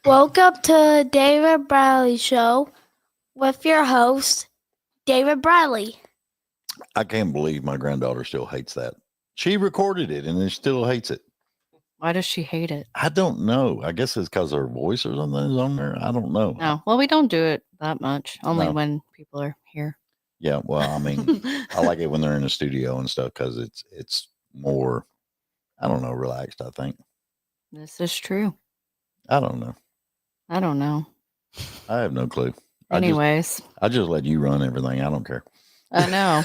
Welcome to David Bradley Show with your host, David Bradley. I can't believe my granddaughter still hates that. She recorded it and then still hates it. Why does she hate it? I don't know. I guess it's because her voice or something is on there. I don't know. No. Well, we don't do it that much. Only No. when people are here. Yeah. Well, I mean, I like it when they're in the studio and stuff because it's more, I don't know, relaxed, I think. This is true. I don't know. I don't know. I have no clue. Anyways. I just let you run everything. I don't care. I know.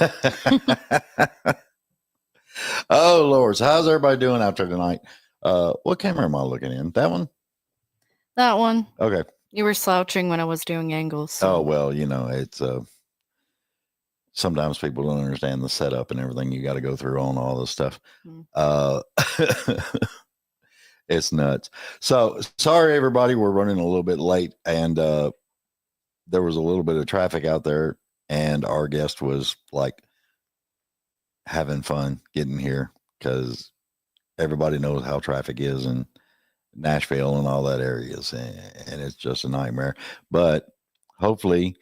Oh, Lord. So how's everybody doing out there tonight? What camera am I looking in? That one? That one. Okay. You were slouching when I was doing angles. So. Oh, well, you know, it's sometimes people don't understand the setup and everything you got to go through on all this stuff. It's nuts. So sorry, everybody, we're running a little bit late, and there was a little bit of traffic out there, and our guest was like having fun getting here because everybody knows how traffic is in Nashville and all that areas, and it's just a nightmare. But hopefully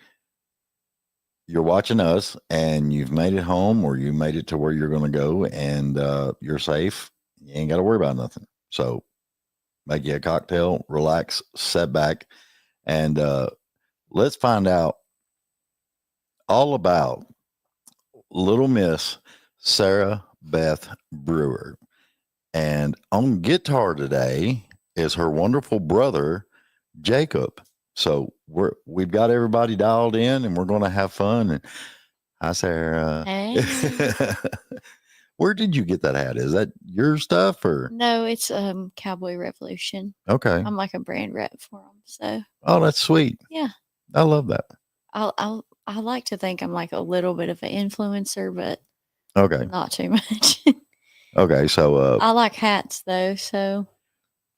you're watching us and you've made it home, or you made it to where you're going to go, and you're safe. You ain't got to worry about nothing. So make you a cocktail, relax, sit back, and let's find out all about little Miss Sarah Beth Brewer. And on guitar today is her wonderful brother, Jacob. So we've got everybody dialed in, and we're going to have fun. And hi, Sarah. Hey. Where did you get that hat? Is that your stuff or? No, it's Cowboy Revolution. Okay. I'm like a brand rep for them. So. Oh, that's sweet. Yeah. I love that. I like to think I'm like a little bit of an influencer, but okay, not too much. Okay, so I like hats though, so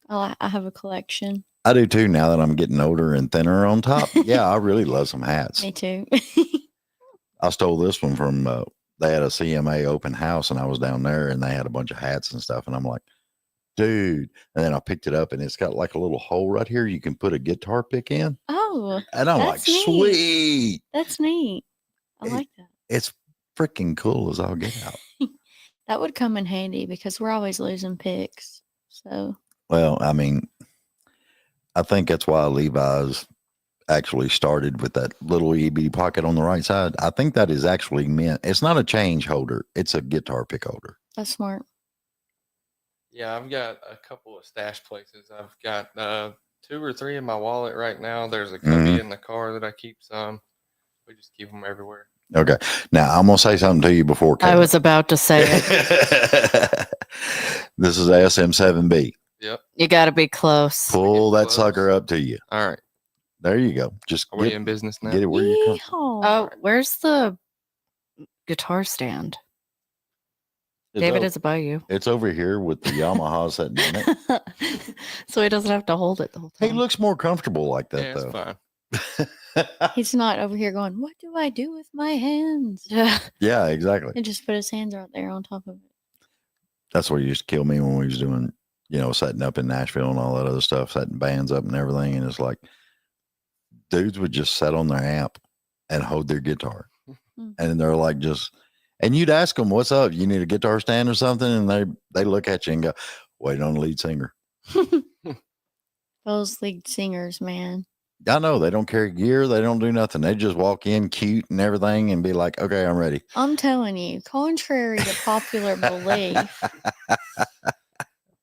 I have a collection. I do too. Now that I'm getting older and thinner on top, yeah, I really love some hats. Me too. I stole this one from. They had a CMA open house, and I was down there, and they had a bunch of hats and stuff, and I'm like, dude. And then I picked it up, and it's got like a little hole right here you can put a guitar pick in. Oh, and I'm like, neat. Sweet. That's neat. I like that. It's freaking cool as all get out. That would come in handy because we're always losing picks. So. Well, I mean, I think that's why Levi's actually started with that little EB pocket on the right side. I think that is actually meant. It's not a change holder. It's a guitar pick holder. That's smart. Yeah, I've got a couple of stash places. I've got 2 or 3 in my wallet right now. There's a cubby in the car that I keep some. We just keep them everywhere. Okay. Now, I'm going to say something to you before. Kevin. I was about to say it. This is SM7B. Yep. You got to be close. Pull that close. Sucker up to you. All right. There you go. Just Are we in business now? Get it where you come. Oh, where's the guitar stand? David is by you. It's over here with the Yamaha sitting in it. So he doesn't have to hold it the whole time. He looks more comfortable like that, Yeah, though. it's fine. He's not over here going, what do I do with my hands? Yeah, exactly. And just put his hands right there on top of it. That's what used to kill me when we was doing, setting up in Nashville and all that other stuff, setting bands up and everything. And it's like, dudes would just sit on their amp and hold their guitar. And they're like, and you'd ask them, what's up? You need a guitar stand or something? And they look at you and go, wait on the lead singer. Those lead singers, man. I know they don't carry gear. They don't do nothing. They just walk in cute and everything and be like, okay, I'm ready. I'm telling you, contrary to popular belief,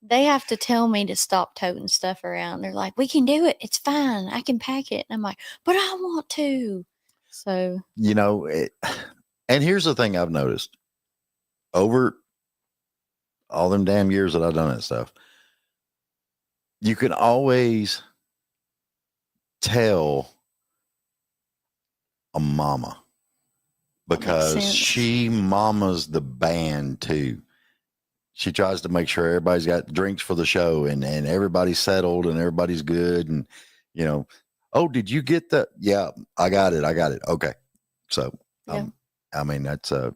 they have to tell me to stop toting stuff around. They're like, we can do it. It's fine. I can pack it. And I'm like, but I want to. So, and here's the thing I've noticed over all them damn years that I've done that stuff. You can always tell a mama because she mamas the band too. She tries to make sure everybody's got drinks for the show and everybody's settled and everybody's good. And, oh, did you get that? Yeah, I got it. Okay. So, yeah. I mean, that's, so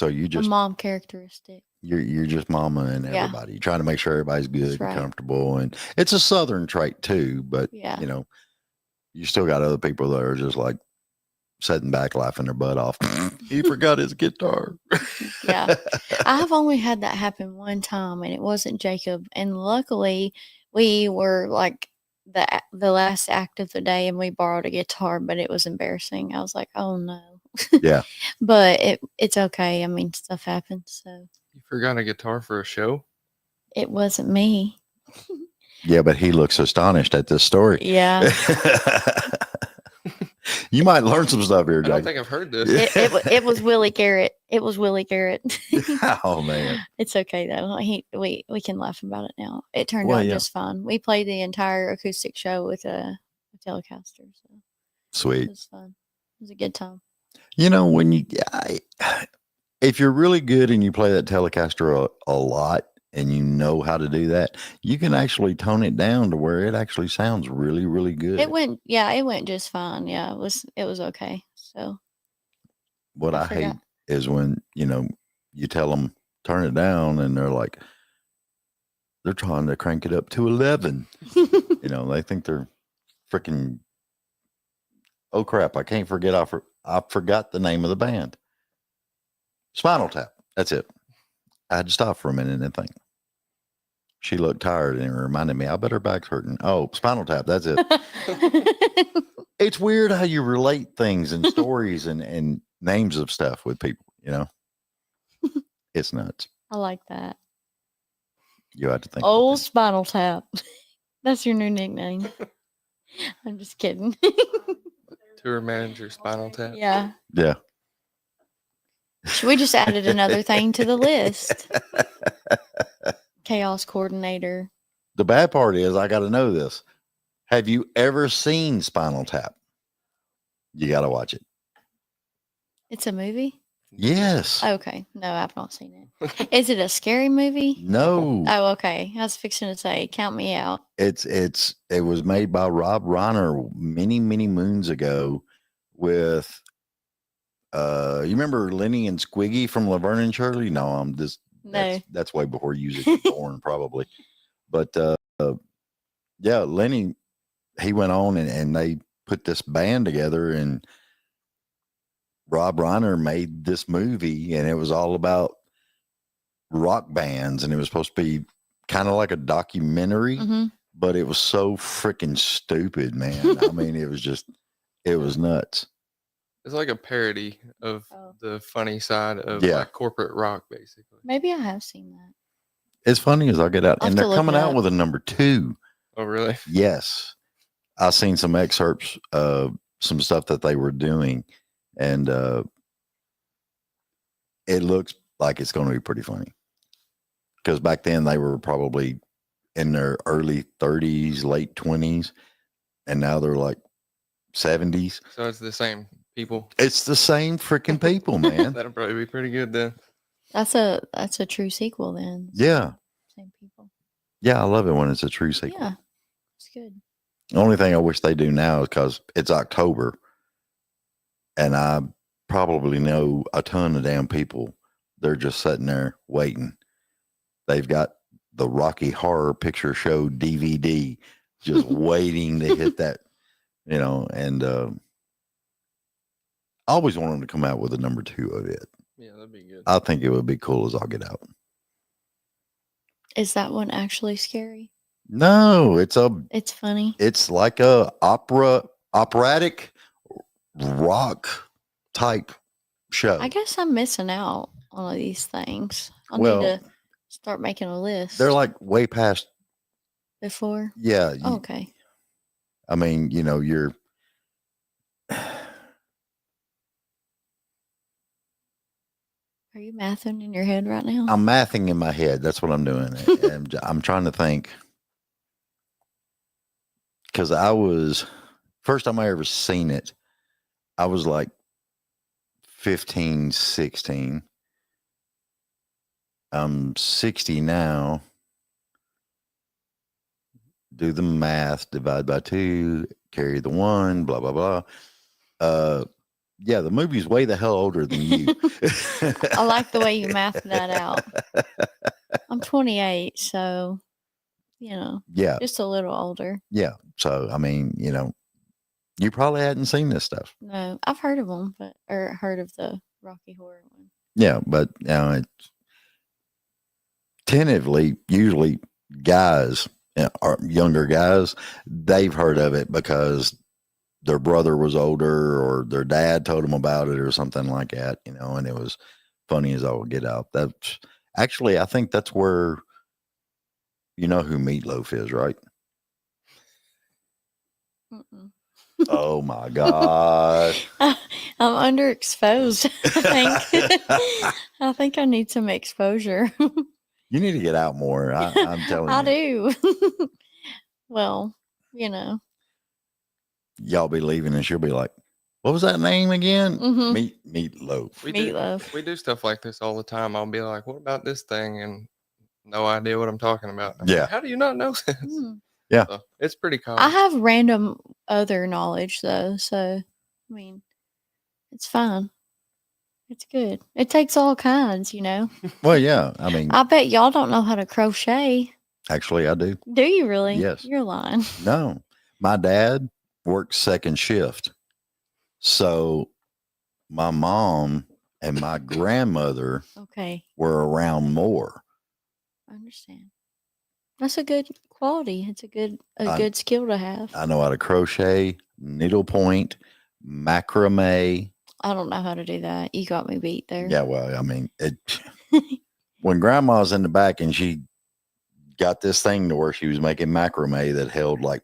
you just. A mom characteristic. You're just mama and Yeah. everybody. You're trying to make sure everybody's good That's right. and comfortable. And it's a Southern trait too, but Yeah. you know, you still got other people that are just like sitting back laughing their butt off. He forgot his guitar. Yeah. I've only had that happen one time, and it wasn't Jacob. And luckily, we were like the last act of the day, and we borrowed a guitar, but it was embarrassing. I was like, oh no. Yeah. But it's okay. I mean, stuff happens. So You forgot a guitar for a show? it wasn't me. Yeah, but he looks astonished at this story. Yeah. You might learn some stuff here, I don't Jake. think I've heard this. It was Willie Garrett. It was Willie Garrett. Oh man. It's okay though. We can laugh about it now. It turned Well, out yeah. just fine. We played the entire acoustic show with a Telecaster, so it Sweet. was fun. It was a good time. You know, when if you're really good and you play that Telecaster a lot and you know how to do that, you can actually tone it down to where it actually sounds really, really good. It went just fine. Yeah, it was okay. So What I I hate forgot. is when, you know, you tell them turn it down and they're like, they're trying to crank it up to 11. You know, they think they're freaking, oh crap, I can't forget. I forgot the name of the band. Spinal Tap. That's it. I had to stop for a minute and think. She looked tired and it reminded me, I bet her back's hurting. Oh, Spinal Tap. That's it. It's weird how you relate things and stories and names of stuff with people, you know? It's nuts. I like that. You have to think. about Old that. Spinal Tap. That's your new nickname. I'm just kidding. Tour manager, Spinal Tap. Yeah. Yeah. We just added another thing to the list. Chaos coordinator. The bad part is I got to know this. Have you ever seen Spinal Tap? You got to watch it. It's a movie? Yes. Okay. No, I've not seen it. Is it a scary movie? No. Oh, okay. I was fixing to say, count me out. It was made by Rob Reiner many moons ago with you remember Lenny and Squiggy from Laverne and Shirley? No, I'm just No. that's way before you was born probably. But yeah, Lenny, he went on and they put this band together and Rob Reiner made this movie and it was all about rock bands and it was supposed to be kind of like a documentary, hmm but it was so freaking stupid, man. I mean, it was nuts. It's like a parody of Oh. the funny side of Yeah. like corporate rock, basically. Maybe I have seen that. As funny as I'll get out, I'll and have to they're look coming it out up. with a number 2. Oh, really? Yes. I've seen some excerpts of some stuff that they were doing, and it looks like it's going to be pretty funny. Because back then they were probably in their early 30s, late 20s, and now they're like 70s. So it's the same people. It's the same freaking people, man. That'll probably be pretty good then. That's a true sequel then. Yeah. Same people. Yeah, I love it when it's a true sequel. Yeah. It's good. The only thing I wish they do now is because it's October and I probably know a ton of damn people. They're just sitting there waiting. They've got the Rocky Horror Picture Show DVD just waiting to hit that, you know, and I always want them to come out with a number 2 of it. Yeah, that'd be good. I think it would be cool as I'll get out. Is that one actually scary? No, It's funny. it's like a operatic rock type show. I guess I'm missing out on all these things. I'll Well, need to start making a list. They're like way past, before. yeah. Oh, okay. I mean, you know, you're Are you mathing in your head right now? I'm mathing in my head. That's what I'm doing. And I'm trying to think. Because first time I ever seen it, I was like 15, 16. I'm 60 now. Do the math, divide by 2, carry the 1, blah, blah, blah. Yeah, the movie's way the hell older than you. I like the way you math that out. I'm 28, so Yeah, just a little older. yeah. So I mean, you probably hadn't seen this stuff. No, I've heard of them, or heard of the Rocky Horror one. Yeah, but it's tentatively usually guys or younger guys, they've heard of it because their brother was older or their dad told them about it or something like that, and it was funny as all get out. That's actually, I think that's where you know who Meatloaf is, right? Mm-mm. Oh my God. I'm underexposed. I think I need some exposure. You need to get out more. I'm telling I you. do. Well, Y'all be leaving and she'll be like, what was that name again? Mhm. Meatloaf. Meatloaf. We do stuff like this all the time. I'll be like, what about this thing? And no idea what I'm talking about. I'm Yeah. like, how do you not know this? Yeah. So it's pretty common. I have random other knowledge though, so I mean, it's fine. It's good. It takes all kinds, Well, yeah. I mean, I bet y'all don't know how to crochet. actually, I do. Do you really? Yes. You're lying. No, my dad worked second shift. So my mom and my grandmother Okay. were around more. I understand. That's a good quality. It's a good skill to have. I know how to crochet, needlepoint, macrame. I don't know how to do that. You got me beat there. Yeah, well, I mean, when grandma's in the back and she got this thing to where she was making macrame that held like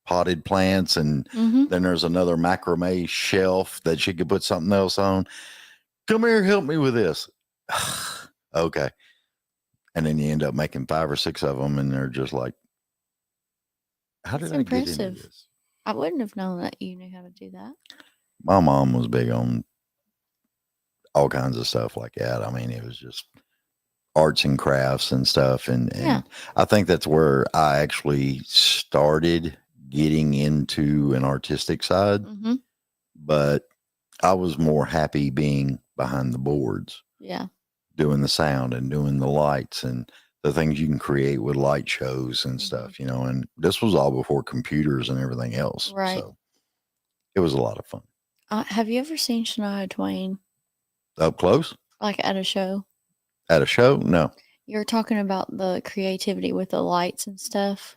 potted plants, and then there's another macrame shelf that she could put something else on. Come here, help me with this. Okay. And then you end up making 5 or 6 of them, and they're just like, how did That's I get into impressive. this? I wouldn't have known that you knew how to do that. My mom was big on all kinds of stuff like that. I mean, it was just arts and crafts and stuff. And Yeah. I think that's where I actually started getting into an artistic side. Mm-hmm. But I was more happy being behind the boards, Yeah. doing the sound and doing the lights and the things you can create with light shows and stuff, and this was all before computers and everything else. Right. So it was a lot of fun. Have you ever seen Shania Twain Up close like at a show? at a show? No. You were talking about the creativity with the lights and stuff.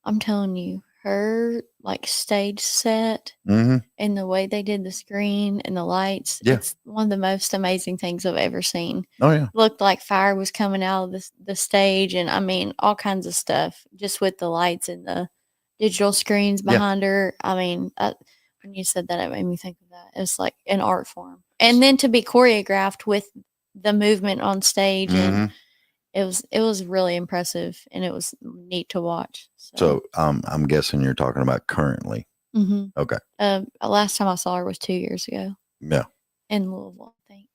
I'm telling you, her like stage set Mm-hmm. and the way they did the screen and the lights, Yeah. it's one of the most amazing things I've ever seen. Oh yeah. Looked like fire was coming out of the stage, and I mean all kinds of stuff just with the lights and the digital screens Yeah. behind her. I mean, when you said that, it made me think of that. It's like an art form, and then to be choreographed with the movement on stage, and it was really impressive, and it was neat to watch. So I'm guessing you're talking about currently. Mhm. Okay. Last time I saw her was 2 years ago Yeah. in Louisville, I think.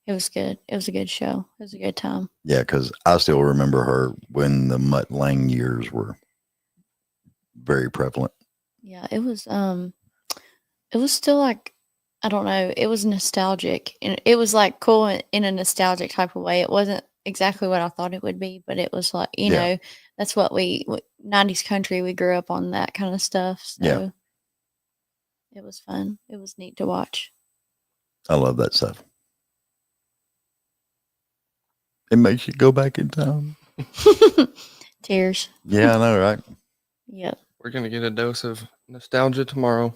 It was good. It was a good show. It was a good time. Yeah, because I still remember her when the Mutt Lang years were very prevalent. Yeah, it was still like, I don't know, it was nostalgic, and it was like cool in a nostalgic type of way. It wasn't exactly what I thought it would be, but it was like, you know, that's what 90s country, we grew up on that kind of stuff. So Yeah. it was fun. It was neat to watch. I love that stuff. It makes you go back in time. Tears. Yeah, I know, right? Yep. We're going to get a dose of nostalgia tomorrow.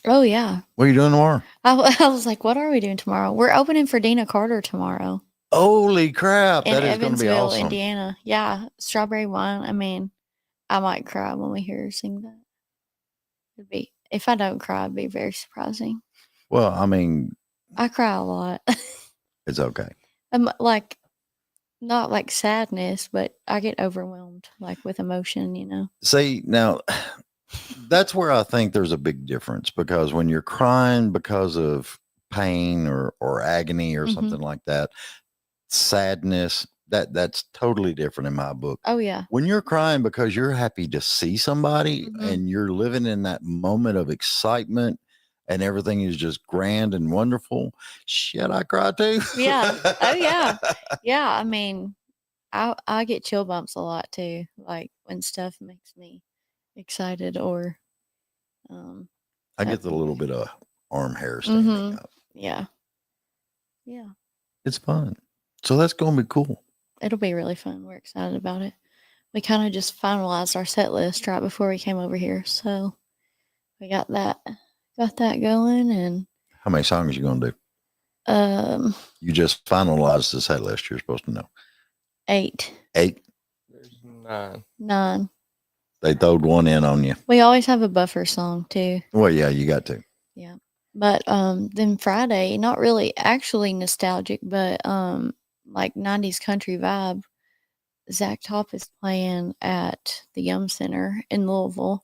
Oh, yeah. What are you doing tomorrow? I was like, what are we doing tomorrow? We're opening for Dina Carter tomorrow. Holy crap. In That is going to be Evansville, awesome. Indiana. Yeah. Strawberry Wine. I mean, I might cry when we hear her sing that. If I don't cry, it'd be very surprising. Well, I mean, I cry a lot. it's okay. I'm like, not like sadness, but I get overwhelmed like with emotion, See, now that's where I think there's a big difference, because when you're crying because of pain or agony or something like that, sadness, that's totally different in my book. Oh, yeah. When you're crying because you're happy to see somebody and you're living in that moment of excitement and everything is just grand and wonderful, shit, I cry too. Yeah. Oh, yeah. Yeah. I mean, I get chill bumps a lot too, like when stuff makes me excited or I get the little bit of arm hair standing up. yeah. Yeah. It's fun. So that's going to be cool. It'll be really fun. We're excited about it. We kind of just finalized our set list right before we came over here. So we got that going, and How many songs you going to do? You just finalized the set list. You're supposed to know. 8. 8. There's 9. 9. They throwed one in on you. We always have a buffer song too. Well, yeah, you got to. Yeah. But then Friday, not really actually nostalgic, but like 90s country vibe. Zach Top is playing at the Yum Center in Louisville,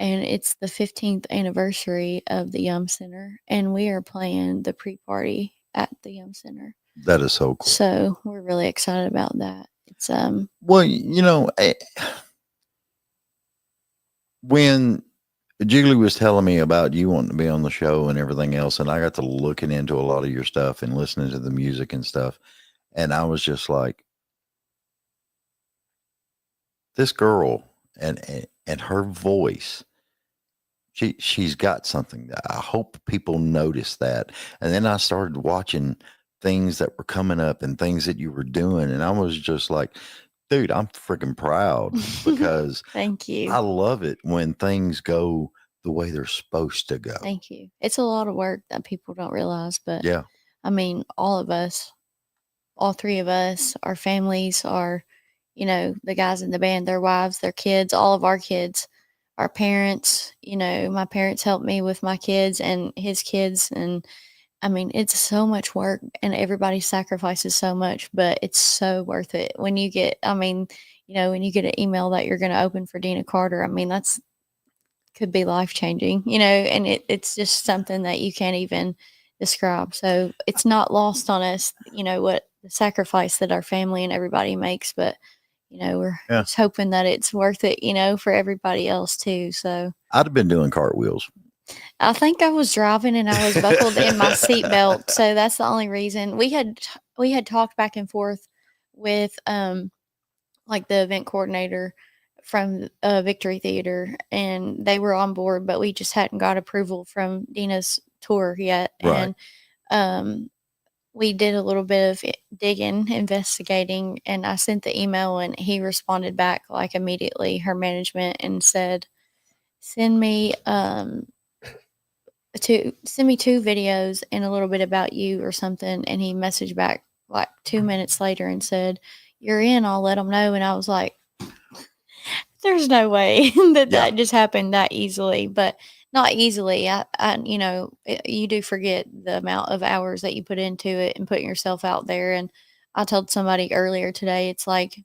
and it's the 15th anniversary of the Yum Center, and we are playing the pre-party at the Yum Center. That is so cool. So we're really excited about that. It's Well, you know, when Jiggly was telling me about you wanting to be on the show and everything else, and I got to looking into a lot of your stuff and listening to the music and stuff, and I was just like, this girl and her voice, she's got something that I hope people notice that. And then I started watching things that were coming up and things that you were doing, and I was just like, dude, I'm freaking proud because thank you. I love it when things go the way they're supposed to go. Thank you. It's a lot of work that people don't realize, but Yeah. I mean, all of us, all 3 of us, our families, our, you know, the guys in the band, their wives, their kids, all of our kids, our parents, you know, my parents helped me with my kids and his kids. And I mean, it's so much work and everybody sacrifices so much, but it's so worth it. When you get, I mean, you know, when you get an email that you're going to open for Dina Carter, I mean, that's could be life changing, you know, and it's just something that you can't even describe. So it's not lost on us, you know, what the sacrifice that our family and everybody makes, but you know, we're just hoping that it's worth it, you know, for everybody else too. So I'd have been doing cartwheels. I think I was driving and I was buckled in my seatbelt. So that's the only reason. We had talked back and forth with like the event coordinator from Victory Theater, and they were on board, but we just hadn't got approval from Dina's tour yet. Right. And we did a little bit of digging, investigating, and I sent the email and he responded back like immediately, her management, and said, send me 2 videos and a little bit about you or something. And he messaged back like 2 minutes later and said, you're in, I'll let them know. And I was like, there's no way that just happened that easily, but not easily. I you know, you do forget the amount of hours that you put into it and putting yourself out there. And I told somebody earlier today, it's like,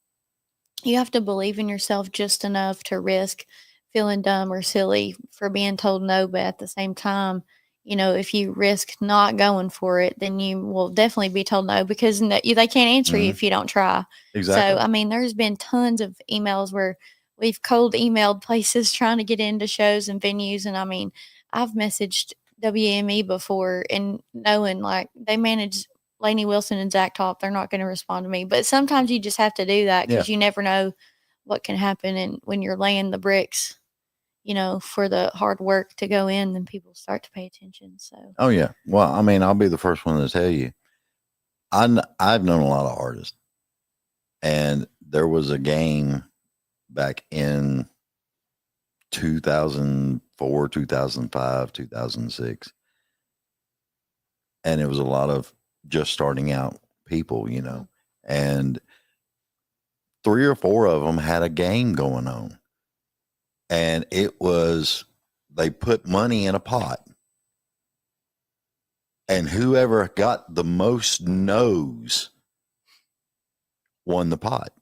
you have to believe in yourself just enough to risk feeling dumb or silly for being told no, but at the same time, you know, if you risk not going for it, then you will definitely be told no, because they can't answer you if you don't try. Exactly. So, I mean, there's been tons of emails where we've cold emailed places trying to get into shows and venues. And I mean, I've messaged WME before and knowing like they manage Lainey Wilson and Zach Top, they're not going to respond to me. But sometimes you just have to do that because you never know what can happen. And when you're laying the bricks, you know, for the hard work to go in, then people start to pay attention. So, oh yeah. Well, I mean, I'll be the first one to tell you, I've known a lot of artists, and there was a game back in 2004, 2005, 2006, and it was a lot of just starting out people, you know, and 3 or 4 of them had a game going on. And it was, they put money in a pot, and whoever got the most no's won the pot.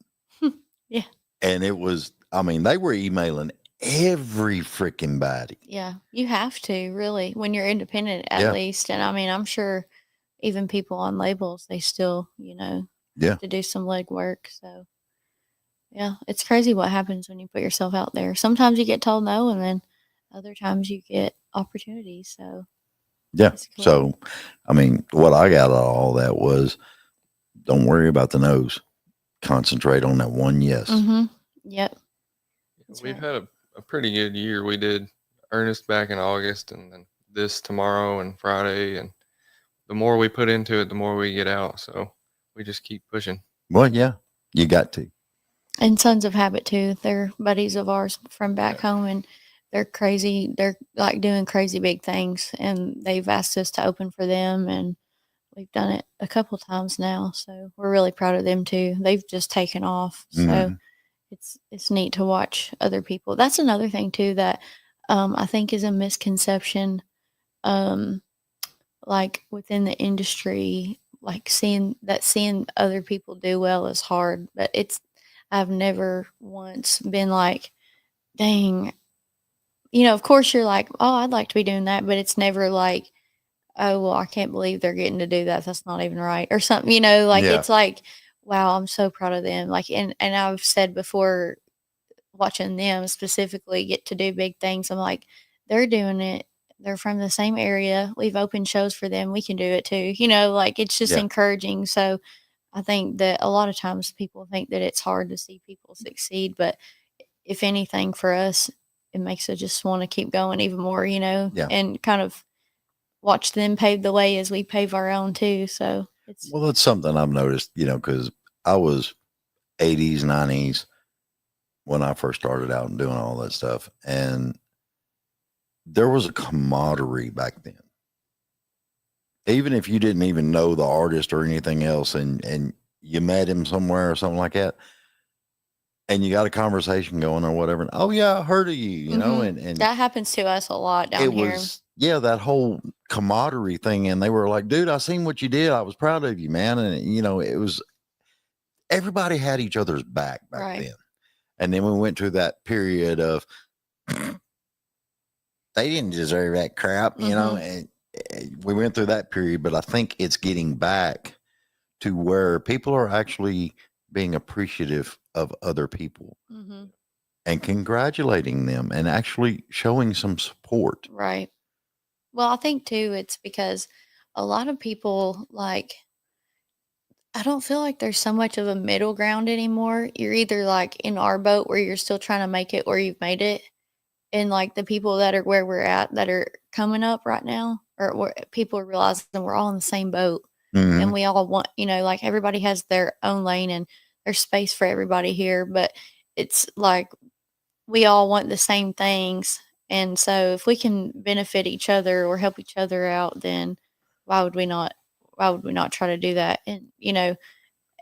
Yeah. And it was, I mean, they were emailing every freaking body. Yeah, you have to really when you're independent at least. And I mean, I'm sure even people on labels, they still, you know, have to do some legwork. So yeah, it's crazy what happens when you put yourself out there. Sometimes you get told no, and then other times you get opportunities. So Yeah. That's cool. So, I mean, what I got out of all that was don't worry about the no's. Concentrate on that one yes. Mm-hmm. Yep. That's We've right. had a pretty good year. We did Ernest back in August, and then this tomorrow and Friday. And the more we put into it, the more we get out. So we just keep pushing. Well, yeah, you got to. And Sons of Habit too. They're buddies of ours from back home, and they're crazy. They're like doing crazy big things, and they've asked us to open for them, and we've done it a couple times now. So we're really proud of them too. They've just taken off. So Mhm. it's neat to watch other people. That's another thing too that I think is a misconception. Like within the industry, like seeing other people do well is hard, but I've never once been like, dang, of course you're like, oh, I'd like to be doing that, but it's never like, oh, well, I can't believe they're getting to do that. That's not even right or something, like Yeah. it's like, wow, I'm so proud of them. Like, and I've said before, watching them specifically get to do big things, I'm like, they're doing it. They're from the same area. We've opened shows for them. We can do it too. Like it's just Yeah. encouraging. So I think that a lot of times people think that it's hard to see people succeed, but if anything for us, it makes us just want to keep going even more, Yeah. and kind of watch them pave the way as we pave our own too. So it's Well, that's something I've noticed, because I was 80s, 90s when I first started out and doing all that stuff. And there was a camaraderie back then. Even if you didn't even know the artist or anything else, and you met him somewhere or something like that, and you got a conversation going or whatever. Oh yeah, I heard of you, and that happens to us a lot down it here. was that whole camaraderie thing. And they were like, dude, I seen what you did. I was proud of you, man. And it was, everybody had each other's back Right. then. And then we went through that period of they didn't deserve that crap, and we went through that period. But I think it's getting back to where people are actually being appreciative of other people Mm-hmm. and congratulating them and actually showing some support. Right. Well, I think too, it's because a lot of people I don't feel like there's so much of a middle ground anymore. You're either like in our boat where you're still trying to make it or you've made it. And like the people that are where we're at that are coming up right now, or where people are realizing we're all in the same boat. Mhm. And we all want, like everybody has their own lane and there's space for everybody here. But it's like we all want the same things. And so if we can benefit each other or help each other out, then why would we not? Why would we not try to do that? And,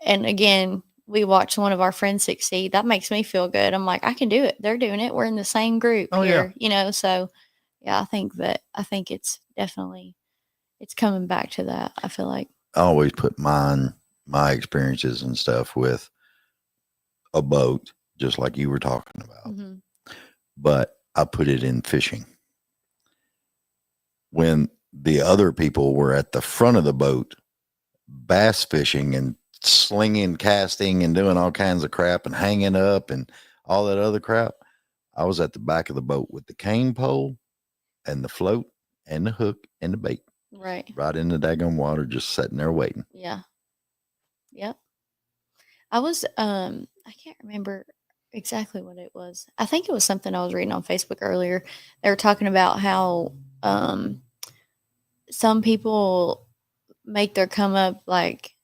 and again, we watch one of our friends succeed. That makes me feel good. I'm like, I can do it. They're doing it. We're in the same group Oh, yeah. here, so yeah, I think it's definitely, it's coming back to that. I feel like. I always put my experiences and stuff with a boat, just like you were talking about, Mm-hmm. but I put it in fishing. When the other people were at the front of the boat, bass fishing and slinging, casting, and doing all kinds of crap and hanging up and all that other crap, I was at the back of the boat with the cane pole and the float and the hook and the bait. Right. Right in the daggone water, just sitting there waiting. Yeah. Yep. I was, I can't remember exactly what it was. I think it was something I was reading on Facebook earlier. They were talking about how, some people make their come up like,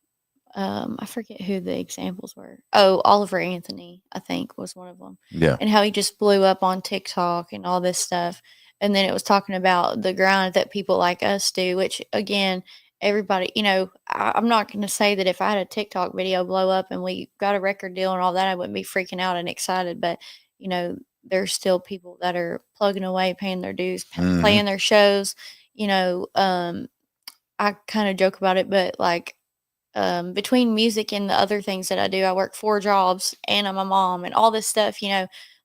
I forget who the examples were. Oh, Oliver Anthony, I think, was one of them. Yeah. And how he just blew up on TikTok and all this stuff. And then it was talking about the grind that people like us do, which again, everybody, I'm not going to say that if I had a TikTok video blow up and we got a record deal and all that, I wouldn't be freaking out and excited. But, there's still people that are plugging away, paying their dues, Mhm. playing their shows. I kind of joke about it, but like, between music and the other things that I do, I work 4 jobs and I'm a mom and all this stuff,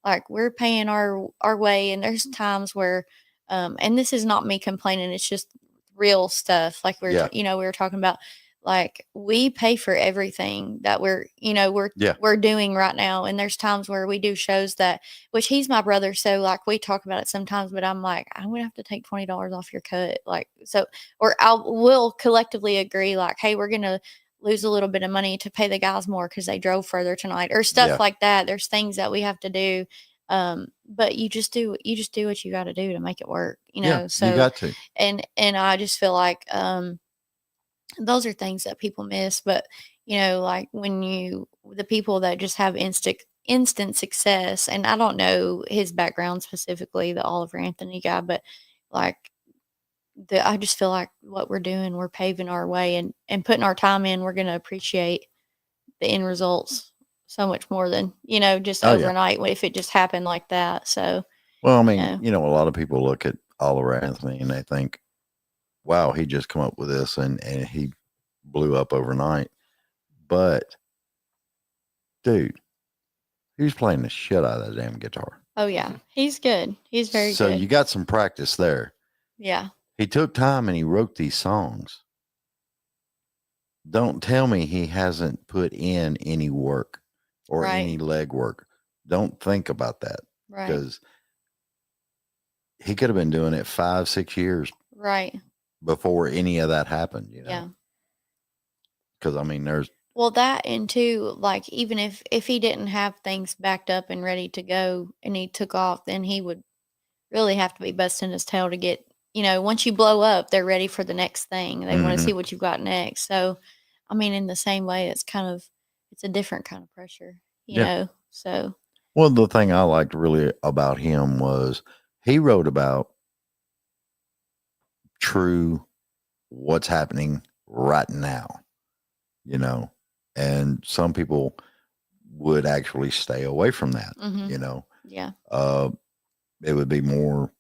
like we're paying our way. And there's times where, and this is not me complaining. It's just real stuff. Like we Yeah. were talking about, like we pay for everything that we're Yeah. we're doing right now. And there's times where we do shows that, which he's my brother, so like we talk about it sometimes, but I'm like, I'm gonna have to take $20 off your cut, like, so, or we'll collectively agree like, hey, we're gonna lose a little bit of money to pay the guys more because they drove further tonight, or stuff Yeah. like that. There's things that we have to do, but you just do what you got to do to make it work, Yeah, so you got to. and I just feel like those are things that people miss. But like when the people that just have instant success, and I don't know his background specifically, the Oliver Anthony guy, but like I just feel like what we're doing, we're paving our way and putting our time in, we're going to appreciate the end results so much more than just Oh, yeah. overnight if it just happened like that. So Well, I mean, Yeah. a lot of people look at Oliver Anthony and they think, wow, he just come up with this and he blew up overnight. But, dude, he was playing the shit out of that damn guitar. oh yeah, he's good. He's very So good. you got some practice there. Yeah. He took time and he wrote these songs. Don't tell me he hasn't put in any work or Right. any leg work. Don't think about that, Right. because he could have been doing it 5-6 years Right. before any of that happened, Yeah. because I mean, there's, Well, that and too, like even if he didn't have things backed up and ready to go and he took off, then he would really have to be busting his tail to get, once you blow up, they're ready for the next thing. They want to Mhm. see what you've got next. So, I mean, in the same way, it's a different kind of pressure, Yeah. So, well, the thing I liked really about him was he wrote about true what's happening right now, and some people would actually stay away from that, mhm, yeah, it would be more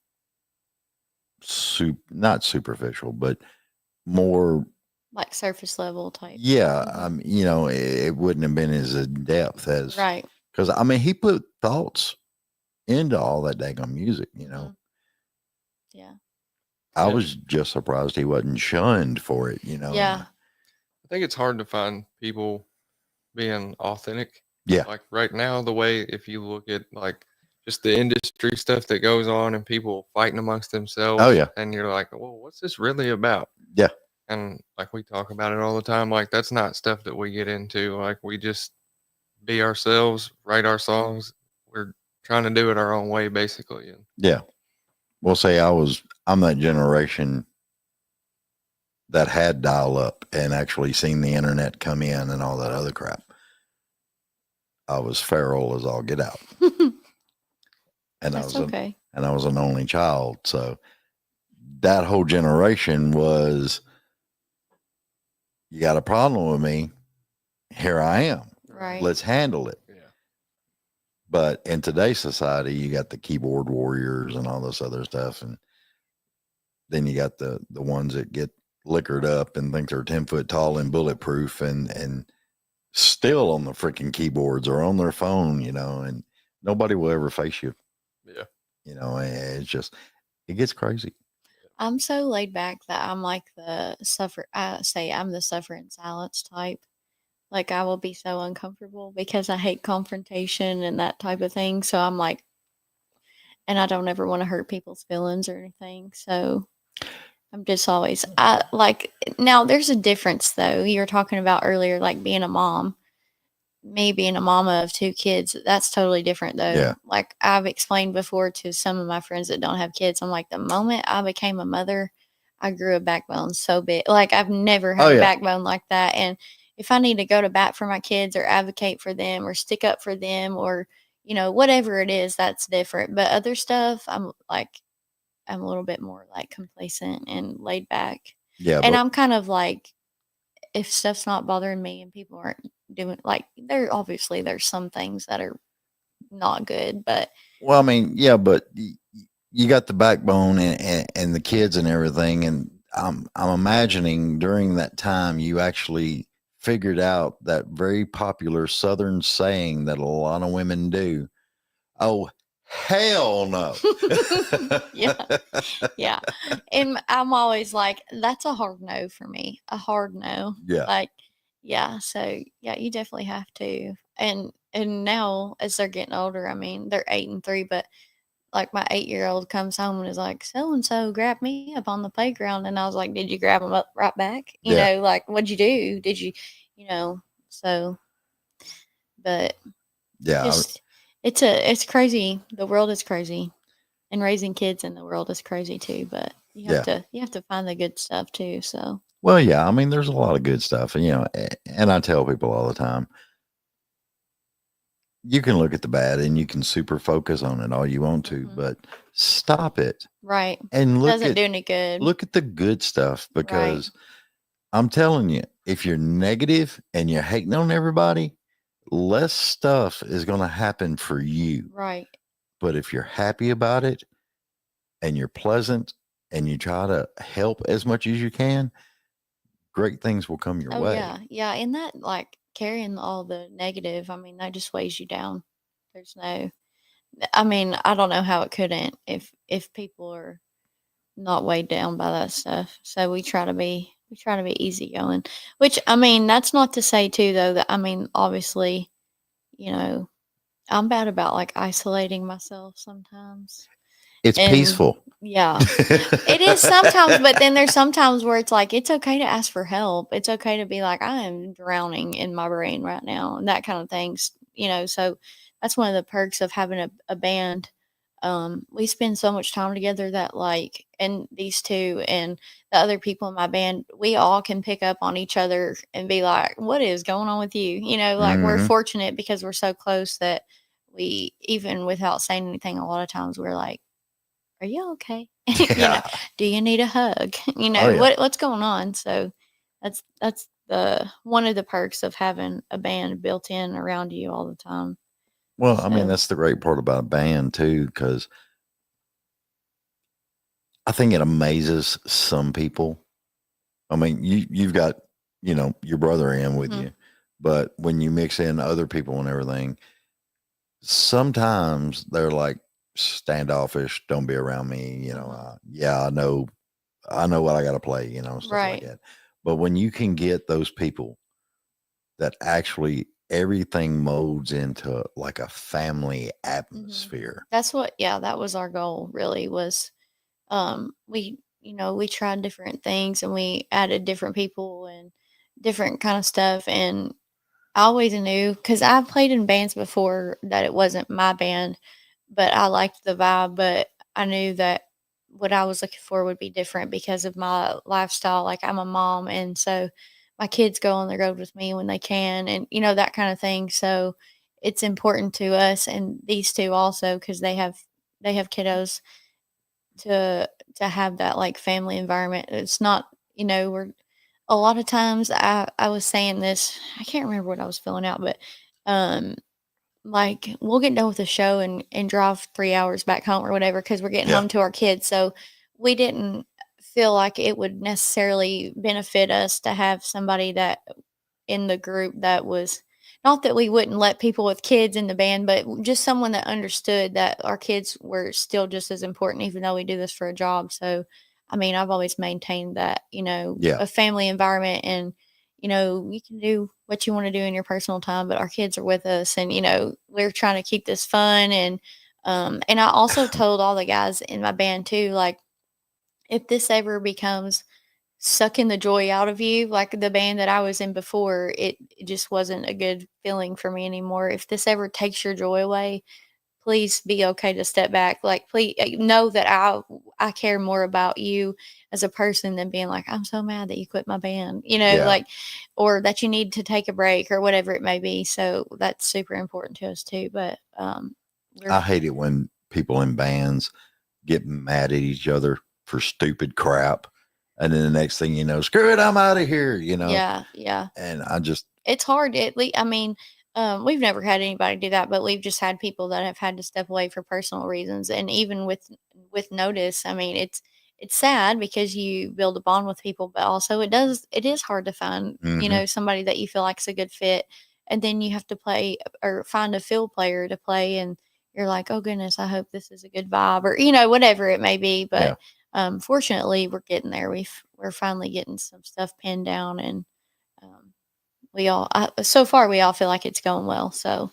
not superficial, but more, like surface level type. yeah. Mhm. It wouldn't have been as in depth as, Right. because I mean, he put thoughts into all that daggone music, Mhm. Yeah. I Yeah. was just surprised he wasn't shunned for it, Yeah. I think it's hard to find people being authentic. Yeah. Like right now, the way, if you look at like just the industry stuff that goes on and people fighting amongst themselves. Oh, yeah. And you're like, well, what's this really about? Yeah. And like we talk about it all the time. Like that's not stuff that we get into. Like we just be ourselves, write our songs. We're trying to do it our own way, basically. And Yeah. We'll say I'm that generation that had dial up and actually seen the internet come in and all that other crap. I was feral as all get out. And That's I okay. was an only child. So that whole generation was, you got a problem with me, here I am. Right. Let's handle it. yeah, But in today's society, you got the keyboard warriors and all this other stuff. And then you got the ones that get liquored up and think they're 10 foot tall and bulletproof and still on the freaking keyboards or on their phone, and nobody will ever face you. yeah. It's just, it gets crazy. I'm so laid back that I'm like I say I'm the suffer in silence type. Like I will be so uncomfortable because I hate confrontation and that type of thing. So I'm like, and I don't ever want to hurt people's feelings or anything. So I'm just always, now there's a difference though. You were talking about earlier, like being a mom, me being a mama of 2 kids. That's totally different though. Yeah. Like I've explained before to some of my friends that don't have kids. I'm like, the moment I became a mother, I grew a backbone so big. Like I've never had Oh, a yeah. backbone like that. And if I need to go to bat for my kids or advocate for them or stick up for them or, whatever it is, that's different. But other stuff, I'm a little bit more like complacent and laid back. Yeah. And But I'm kind of like, if stuff's not bothering me and people aren't doing like, there's some things that are not good, but well, I mean, yeah, but you got the backbone and the kids and everything. And I'm imagining during that time, you actually figured out that very popular Southern saying that a lot of women do. Oh, Hell no. Yeah. Yeah. And I'm always like, that's a hard no for me. A hard no. Yeah. Like, yeah. So yeah, you definitely have to. And now as they're getting older, I mean, they're 8 and 3, but like my 8-year-old comes home and is like, so and so grabbed me up on the playground, and I was like, did you grab him up right back? You Yeah. know, like what'd you do? Did you, you know? So, but Yeah. just it's crazy. The world is crazy, and raising kids in the world is crazy too. But you have to find the good stuff too. So Well, yeah. I mean, there's a lot of good stuff, and and I tell people all the time, you can look at the bad and you can super focus on it all you want to, Mhm. but stop it right, and look doesn't at do any good. look at the good stuff, because I'm telling you, if you're negative and you're hating on everybody, less stuff is going to happen for you. Right. But if you're happy about it and you're pleasant and you try to help as much as you can, great things will come your Oh way. yeah, yeah. And that like carrying all the negative, I mean, that just weighs you down. There's no. I mean, I don't know how it couldn't if people are not weighed down by that stuff. So we try to be easygoing. Which I mean, that's not to say too though that I mean, obviously, you know, I'm bad about like isolating myself sometimes. It's And peaceful. yeah. It is sometimes, but then there's sometimes where it's like it's okay to ask for help. It's okay to be like, I am drowning in my brain right now, and that kind of things, you know. So that's one of the perks of having a band. We spend so much time together that like, and these two and the other people in my band, we all can pick up on each other and be like, what is going on with you? You know, like we're Mhm. fortunate because we're so close that we, even without saying anything, a lot of times we're like, are you okay? You know, Yeah. do you need a hug? You Oh, know, yeah. what's going on? So that's the one of the perks of having a band built in around you all the time. Well, I mean, So that's the great part about a band too, because I think it amazes some people. I mean, you've got, your brother in with Mhm. you, but when you mix in other people and everything, sometimes they're like standoffish. Don't be around me. Mhm. Yeah, I know what I got to play. Stuff like Right. that. But when you can get those people that actually everything molds into like a family Mhm. atmosphere. That's what, yeah, that was our goal really was we tried different things and we added different people and different kind of stuff, and I always knew because I've played in bands before that it wasn't my band, but I liked the vibe. But I knew that what I was looking for would be different because of my lifestyle. Like I'm a mom, and so my kids go on the road with me when they can, and that kind of thing. So it's important to us and these two also because they have kiddos to have that like family environment. It's not, we're a lot of times I was saying this, I can't remember what I was filling out, but um like we'll get done with the show and drive 3 hours back home or whatever because we're getting Yeah. home to our kids. So we didn't feel like it would necessarily benefit us to have somebody that in the group that was not that we wouldn't let people with kids in the band, but just someone that understood that our kids were still just as important, even though we do this for a job. So, I mean, I've always maintained that, Yeah. a family environment and, you can do what you want to do in your personal time, but our kids are with us and, we're trying to keep this fun. And I also told all the guys in my band too, like, if this ever becomes sucking the joy out of you, like the band that I was in before, it just wasn't a good feeling for me anymore. If this ever takes your joy away, please be okay to step back. Like, please know that I care more about you as a person than being like, I'm so mad that you quit my band, Yeah. like, or that you need to take a break or whatever it may be. So that's super important to us too. But I hate it when people in bands get mad at each other for stupid crap. And then the next thing you know, screw it, I'm out of here, yeah, yeah. And I just, It's hard. I mean, we've never had anybody do that, but we've just had people that have had to step away for personal reasons. And even with notice, I mean, it's sad because you build a bond with people, but also it is hard to find, Mhm. somebody that you feel like is a good fit. And then you have to play or find a field player to play. And, you're like, oh goodness, I hope this is a good vibe, or whatever it may be. But fortunately, we're getting there. We're finally getting some stuff pinned down, and so far we all feel like it's going well. So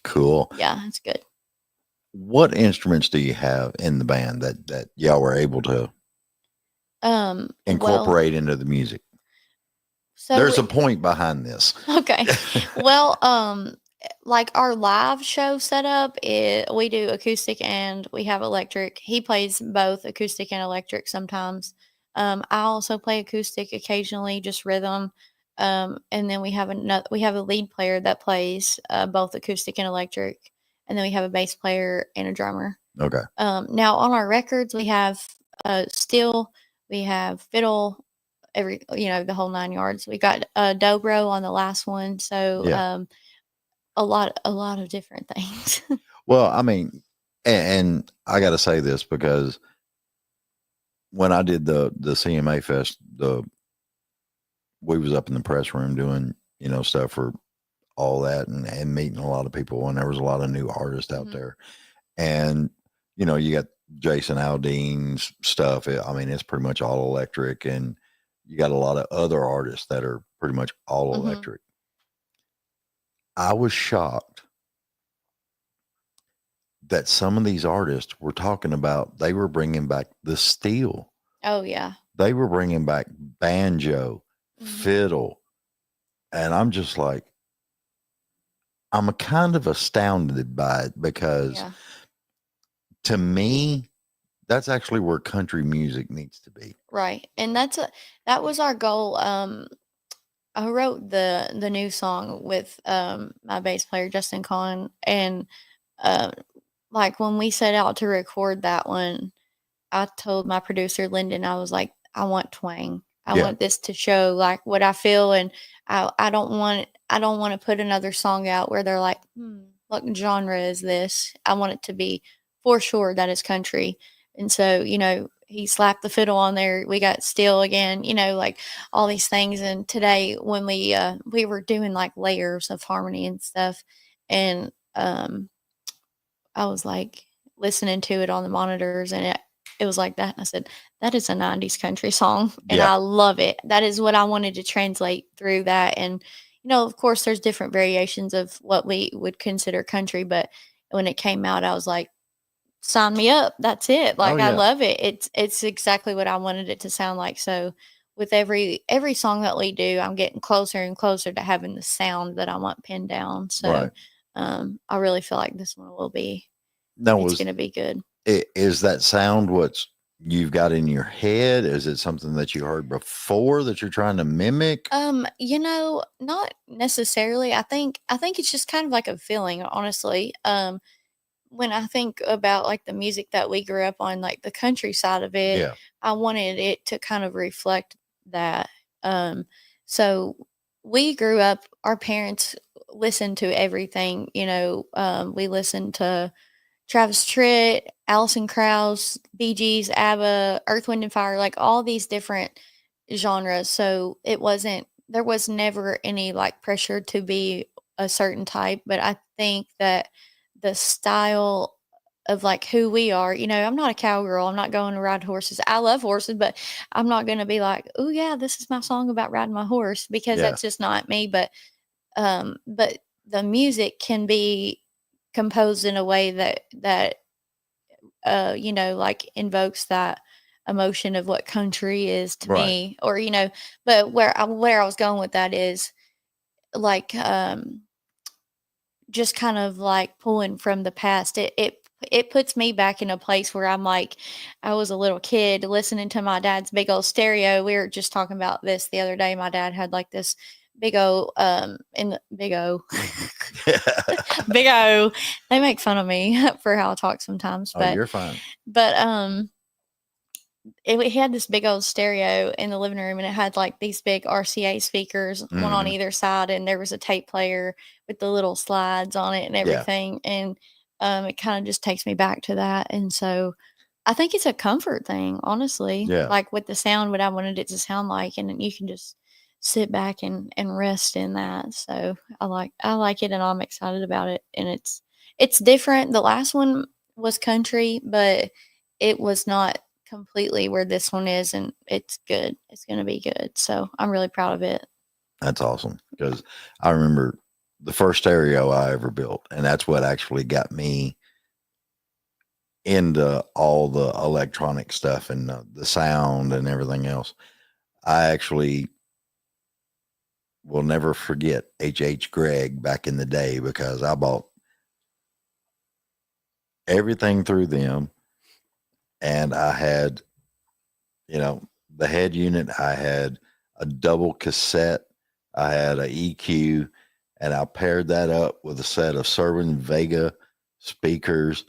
Cool. yeah, it's good. What instruments do you have in the band that y'all were able to incorporate into the music? So there's a point behind this. Okay. Well, like our live show setup, we do acoustic and we have electric. He plays both acoustic and electric sometimes. I also play acoustic occasionally, just rhythm. And then we have a lead player that plays both acoustic and electric, and then we have a bass player and a drummer. Okay. Now on our records, we have steel, we have fiddle, the whole 9 yards. We got dobro on the last one, so a lot of different things. Well, I mean, and I got to say this because when I did the CMA Fest, we was up in the press room doing stuff for all that and meeting a lot of people, and there was a lot of new artists out there, and you got Jason Aldean's stuff. I mean, it's pretty much all electric, and you got a lot of other artists that are pretty much all electric. I was shocked that some of these artists were talking about they were bringing back the steel. Oh yeah. They were bringing back banjo, fiddle. And I'm just like, I'm kind of astounded by it because to me, that's actually where country music needs to be. Right. And that was our goal. I wrote the new song with my bass player Justin Kahn, and like when we set out to record that one, I told my producer Lyndon, I was like, I want twang. I want this to show like what I feel, and I don't want to put another song out where they're like, what genre is this? I want it to be for sure that it's country. And so, he slapped the fiddle on there. We got steel again, like all these things. And today when we were doing like layers of harmony and stuff, and I was like listening to it on the monitors, and it was like that. And I said, that is a 90s country song, and I love it. That is what I wanted to translate through that. And, of course there's different variations of what we would consider country, but when it came out, I was like, sign me up. That's it. Like, I love it. It's exactly what I wanted it to sound like. So with every song that we do, I'm getting closer and closer to having the sound that I want pinned down. So I really feel like this one will be, it's going to be good. Is that sound what you've got in your head? Is it something that you heard before that you're trying to mimic? Not necessarily. I think it's just kind of like a feeling, honestly. When I think about like the music that we grew up on, like the country side of it, I wanted it to kind of reflect that. So we grew up, our parents listened to everything, we listened to Travis Tritt, Alison Krauss, Bee Gees, ABBA, Earth, Wind and Fire, like all these different genres. So there was never any like pressure to be a certain type, but I think that the style of like who we are, I'm not a cowgirl. I'm not going to ride horses. I love horses, but I'm not going to be like, oh yeah, this is my song about riding my horse, because that's just not me. But the music can be composed in a way that like invokes that emotion of what country is to me, or, but where I was going with that is like, just kind of like pulling from the past. It puts me back in a place where I'm like, I was a little kid listening to my dad's big old stereo. We were just talking about this the other day. My dad had like this big old, big O. They make fun of me for how I talk sometimes, but you're fine. But, we had this big old stereo in the living room, and it had like these big RCA speakers, one on either side, and there was a tape player with the little slides on it and everything. And it kind of just takes me back to that. And so I think it's a comfort thing, honestly. Like with the sound, what I wanted it to sound like, and you can just sit back and rest in that. So I like it, and I'm excited about it, and it's different. The last one was country, but it was not completely where this one is, and it's good. It's going to be good. So I'm really proud of it. That's awesome, because I remember the first stereo I ever built, and that's what actually got me into all the electronic stuff and the sound and everything else. I actually will never forget H. Gregg back in the day, because I bought everything through them, and I had, the head unit, I had a double cassette, I had a EQ, and I paired that up with a set of Serwin Vega speakers.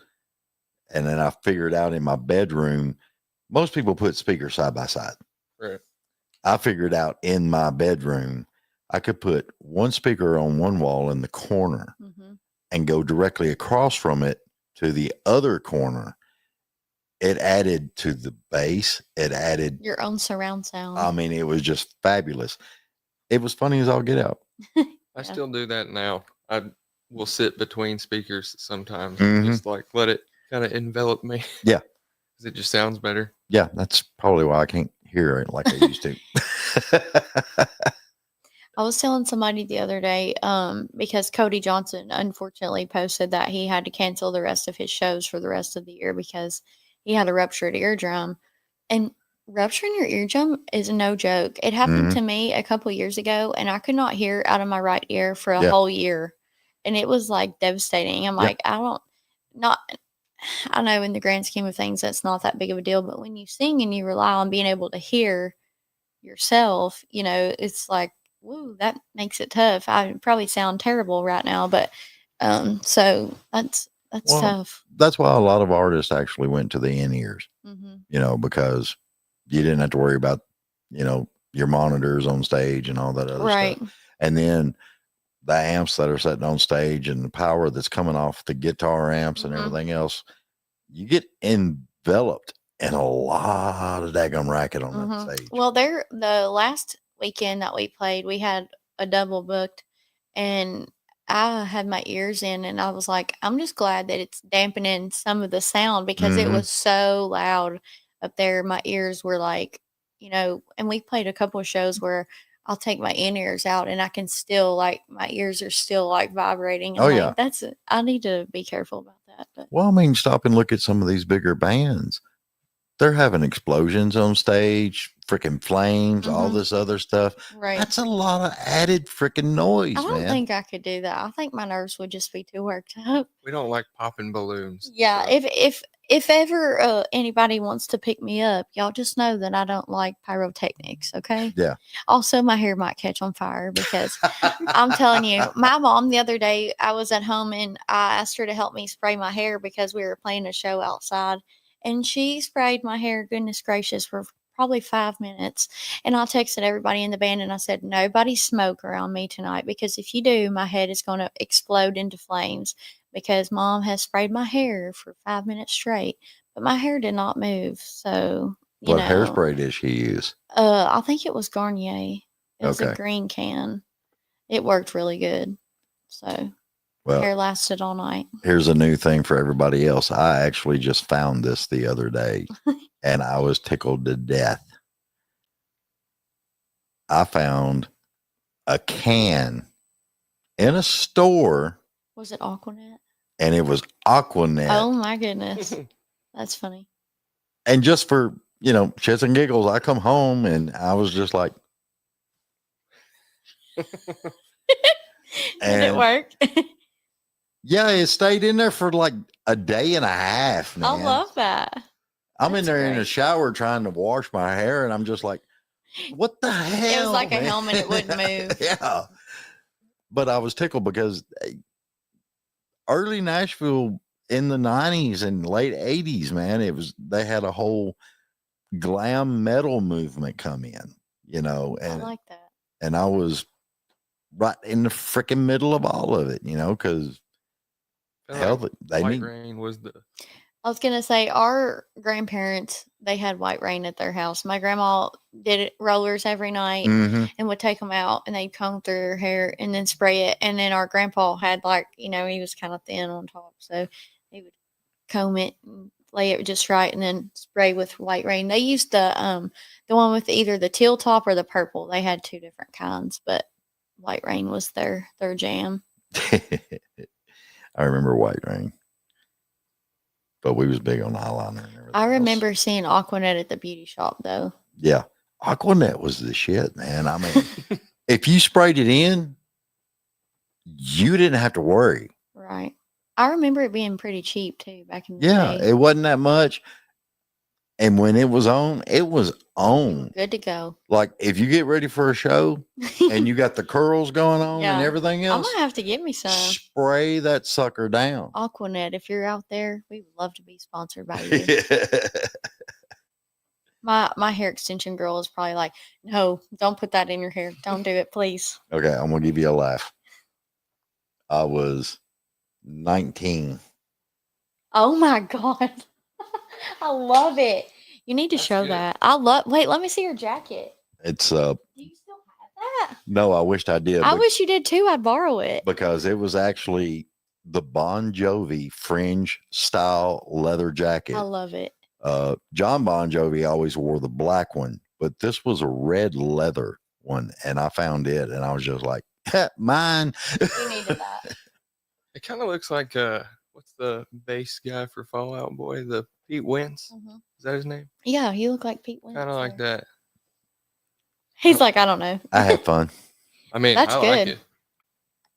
And then I figured out in my bedroom, most people put speakers side by side. Right. I figured out in my bedroom, I could put one speaker on one wall in the corner and go directly across from it to the other corner. It added to the bass. It added your own surround sound. I mean, it was just fabulous. It was funny as all get out. I still do that now. I will sit between speakers sometimes, Mhm. and just like let it kind of envelop me. Yeah. Because it just sounds better. Yeah, that's probably why I can't hear it like I used to. I was telling somebody the other day, because Cody Johnson unfortunately posted that he had to cancel the rest of his shows for the rest of the year because he had a ruptured eardrum. And rupturing your eardrum is no joke. It happened to me a couple years ago, and I could not hear out of my right ear for a whole year. And it was like devastating. I'm like, I know in the grand scheme of things, that's not that big of a deal. But when you sing and you rely on being able to hear yourself, it's like, woo, that makes it tough. I probably sound terrible right now, but so that's tough. That's why a lot of artists actually went to the in-ears, Mm-hmm. Because you didn't have to worry about, your monitors on stage and all that other stuff. And then the amps that are sitting on stage and the power that's coming off the guitar amps and everything else, you get enveloped in a lot of daggum racket on that stage. Well, the last weekend that we played, we had a double booked, and I had my ears in, and I was like, I'm just glad that it's dampening some of the sound because it was so loud up there. My ears were like, and we played a couple of shows where I'll take my in-ears out and I can still my ears are still vibrating. And I need to be careful about that. But. Well, I mean, stop and look at some of these bigger bands. They're having explosions on stage, freaking flames, all this other stuff. Right. That's a lot of added freaking noise, I don't man. think I could do that. I think my nerves would just be too worked up. We don't like popping balloons. Yeah. So. If ever anybody wants to pick me up, y'all just know that I don't like pyrotechnics. Okay. Yeah. Also, my hair might catch on fire because I'm telling you, my mom the other day, I was at home and I asked her to help me spray my hair because we were playing a show outside. And she sprayed my hair, goodness gracious, for probably 5 minutes. And I texted everybody in the band and I said, nobody smoke around me tonight because if you do, my head is going to explode into flames because Mom has sprayed my hair for 5 minutes straight. But my hair did not move. So, what hairspray did she use? I think it was Garnier. It was a green can. It worked really good. So. Well, hair lasted all night. Here's a new thing for everybody else. I actually just found this the other day and I was tickled to death. I found a can in a store. Was it Aquanet? And it was Aquanet. Oh my goodness. That's funny. And just for, shits and giggles, I come home and I was just like. Did it work? Yeah, it stayed in there for like a day and a half, man. I love that. I'm in there in the shower trying to wash my hair, and I'm just like, what the hell? It was like man? a helmet. It wouldn't move. Yeah. But I was tickled because early Nashville in the 90s and late 80s, man, they had a whole glam metal movement come in, and I like that. And I was right in the freaking middle of all of it, because hell, they White need. Rain was the I was gonna say our grandparents, they had white rain at their house. My grandma did rollers every night Mm-hmm. and would take them out and they'd comb through their hair and then spray it. And then our grandpa had like, he was kind of thin on top, so he would comb it and lay it just right and then spray with white rain. They used the one with either the teal top or the purple. They had two different kinds, but white rain was their jam. I remember white rain. But we was big on eyeliner and everything. I else. remember seeing Aquanet at the beauty shop though. Yeah. Aquanet was the shit, man. I mean, if you sprayed it in, you didn't have to worry. Right. I remember it being pretty cheap too back in the Yeah, day. it wasn't that much. And when it was on, it was on. Good to go. Like if you get ready for a show and you got the curls going on Yeah. and everything I'm else, gonna have to get me some spray that sucker down. Aquanet. If you're out there, we would love to be sponsored by you. My hair extension girl is probably like, no, don't put that in your hair. Don't do it, please. Okay, I'm gonna give you a laugh. I was 19. Oh my god. I love it. You need to That's show good. that. Wait, let me see your jacket. It's Do you still have that? no, I wished I did. I wish you did too. I'd borrow it. because it was actually the Bon Jovi fringe style leather jacket. I love it. John Bon Jovi always wore the black one, but this was a red leather one, and I found it, and I was just like, mine. You needed that. It kind of looks like what's the bass guy for Fall Out Boy? The Pete Wentz. Mhm. Is that his name? Yeah, you look like Pete Wentz. Kind of like there. that. He's like, I don't know. I had fun, I mean, That's I like good. it.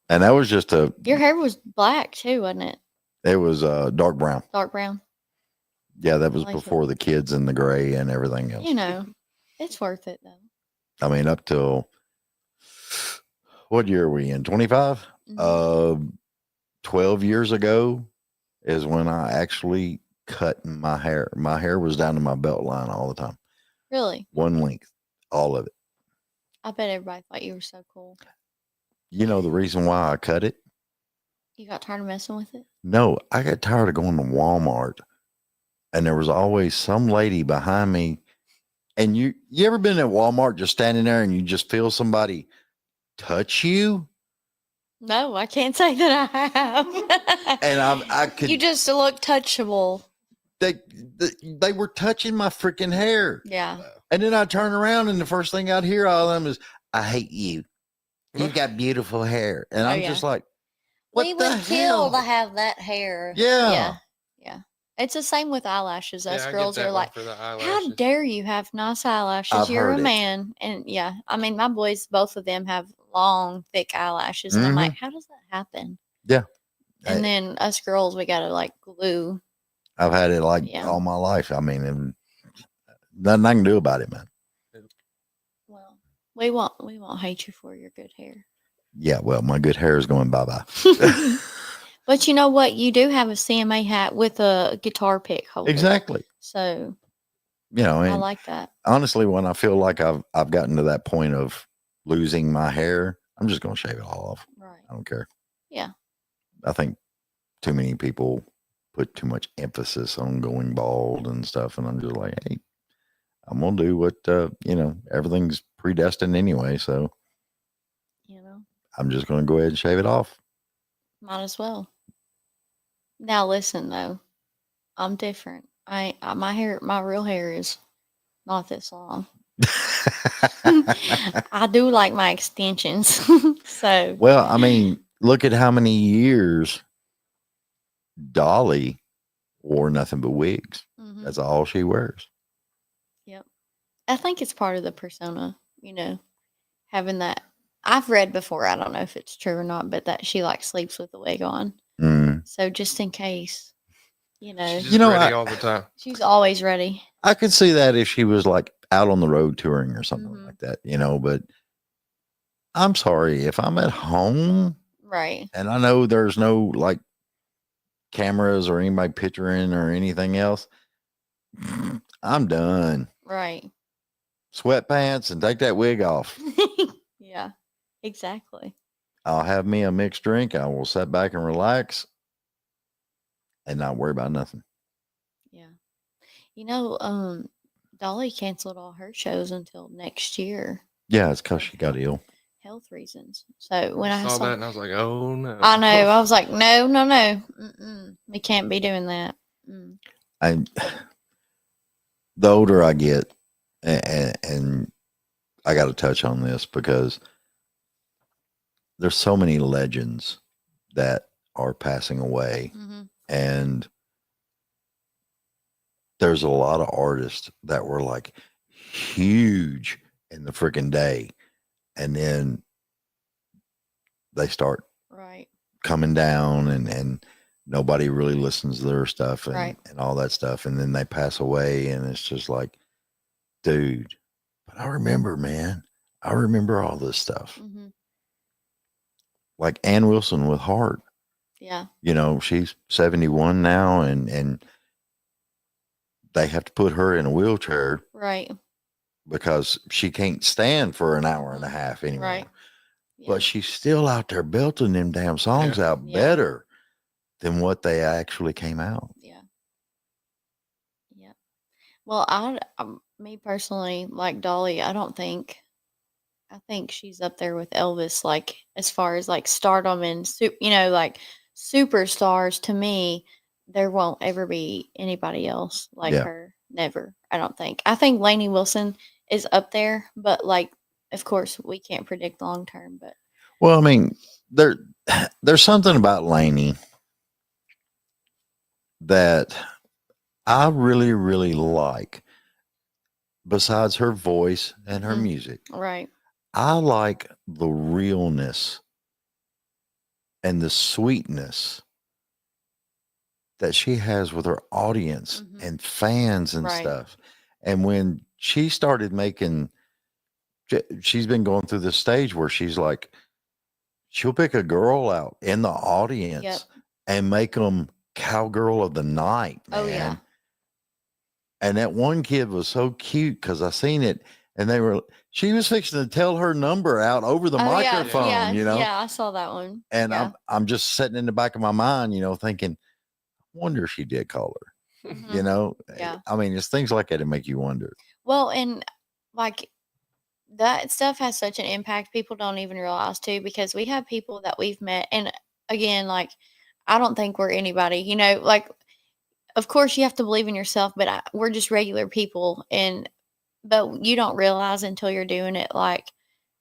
and that was just Your hair was black too, wasn't it? it was dark brown. Dark brown. Yeah, that was like it. before the kids and the gray and everything else. You know, it's worth it though. I mean, up till what year are we in? 25? Mhm. 12 years ago is when I actually cut my hair. My hair was down to my belt line all the time. Really? One length, all of it. I bet everybody thought you were so cool. You know the reason why I cut it? You got tired of messing with it? No, I got tired of going to Walmart, and there was always some lady behind me. And you ever been at Walmart just standing there and you just feel somebody touch you? No, I can't say that I have. And I could You just look touchable. they were touching my freaking hair. Yeah. And then I turn around and the first thing I'd hear all of them is, I hate you. You've got beautiful hair. And Oh, I'm yeah. just like, what We the would kill to hell? have that hair. Yeah. Yeah. Yeah. It's the same with eyelashes. Us Yeah, I get girls that are one like, for the how eyelashes. dare you have nice eyelashes? I've You're heard a it. man. And yeah, I mean, my boys, both of them have long, thick eyelashes. And I'm Mhm. like, how does that happen? Yeah. And Hey. then us girls, we got to like glue. I've had it like Yeah. all my life. I mean, and nothing I can do about it, man. Well, we won't hate you for your good hair. Yeah, well, my good hair is going bye-bye. But you know what? You do have a CMA hat with a guitar pick holder. Exactly. So You know, I and like that. honestly, when I feel like I've gotten to that point of losing my hair, I'm just going to shave it all off. Right. I don't care. Yeah. I think too many people put too much emphasis on going bald and stuff. And I'm just like, hey, I'm going to do what, everything's predestined anyway. So You know, I'm just going to go ahead and shave it off. might as well. Now listen though, I'm different. My real hair is not this long. I do like my extensions. So Well, I mean, look at how many years Dolly wore nothing but wigs. mhm. That's all she wears. Yep. I think it's part of the persona, having that. I've read before, I don't know if it's true or not, but that she like sleeps with the wig on. Mm. So just in case, She's just You know, ready all the time. she's always ready. I could see that if she was like out on the road touring or something Mhm. like that, but I'm sorry if I'm at home Right. and I know there's no like cameras or anybody picturing or anything else. I'm done. Right. Sweatpants and take that wig off. Yeah, exactly. I'll have me a mixed drink. I will sit back and relax and not worry about nothing. Yeah. Dolly canceled all her shows until next year. Yeah, it's because she got ill. Health reasons. So when I saw that, and I was like, oh no. I know. I was like, no. We can't be doing that. The older I get, and I got to touch on this because there's so many legends that are passing away, and there's a lot of artists that were like huge in the freaking day, and then they start coming down, and nobody really listens to their stuff and all that stuff, and then they pass away, and it's just like, dude, but I remember, man, I remember all this stuff. Like Ann Wilson with Heart. Yeah. She's 71 now, and they have to put her in a wheelchair. Right. Because she can't stand for an hour and a half anymore. Right. Yeah. But she's still out there belting them damn songs out better than what they actually came out. Yeah. Yeah. Well, me personally, like Dolly, I think she's up there with Elvis, like as far as like stardom and like superstars. To me, there won't ever be anybody else like her. Never. I don't think. I think Lainey Wilson is up there, but like, of course, we can't predict long term. But well, I mean, there's something about Lainey that I really, really like. Besides her voice and her music, right? I like the realness and the sweetness that she has with her audience and fans and stuff. And when she started she's been going through this stage where she's like, she'll pick a girl out in the audience and make them cowgirl of the night, man. Oh, yeah. And that one kid was so cute because I seen it, and she was fixing to tell her number out over the microphone, Yeah, I saw that one. And I'm just sitting in the back of my mind, thinking, I wonder if she did call her. Yeah. I mean, it's things like that that make you wonder. Well, and like that stuff has such an impact. People don't even realize too, because we have people that we've met, and again, like I don't think we're anybody, like. Of course, you have to believe in yourself, but we're just regular people, but you don't realize until you're doing it. Like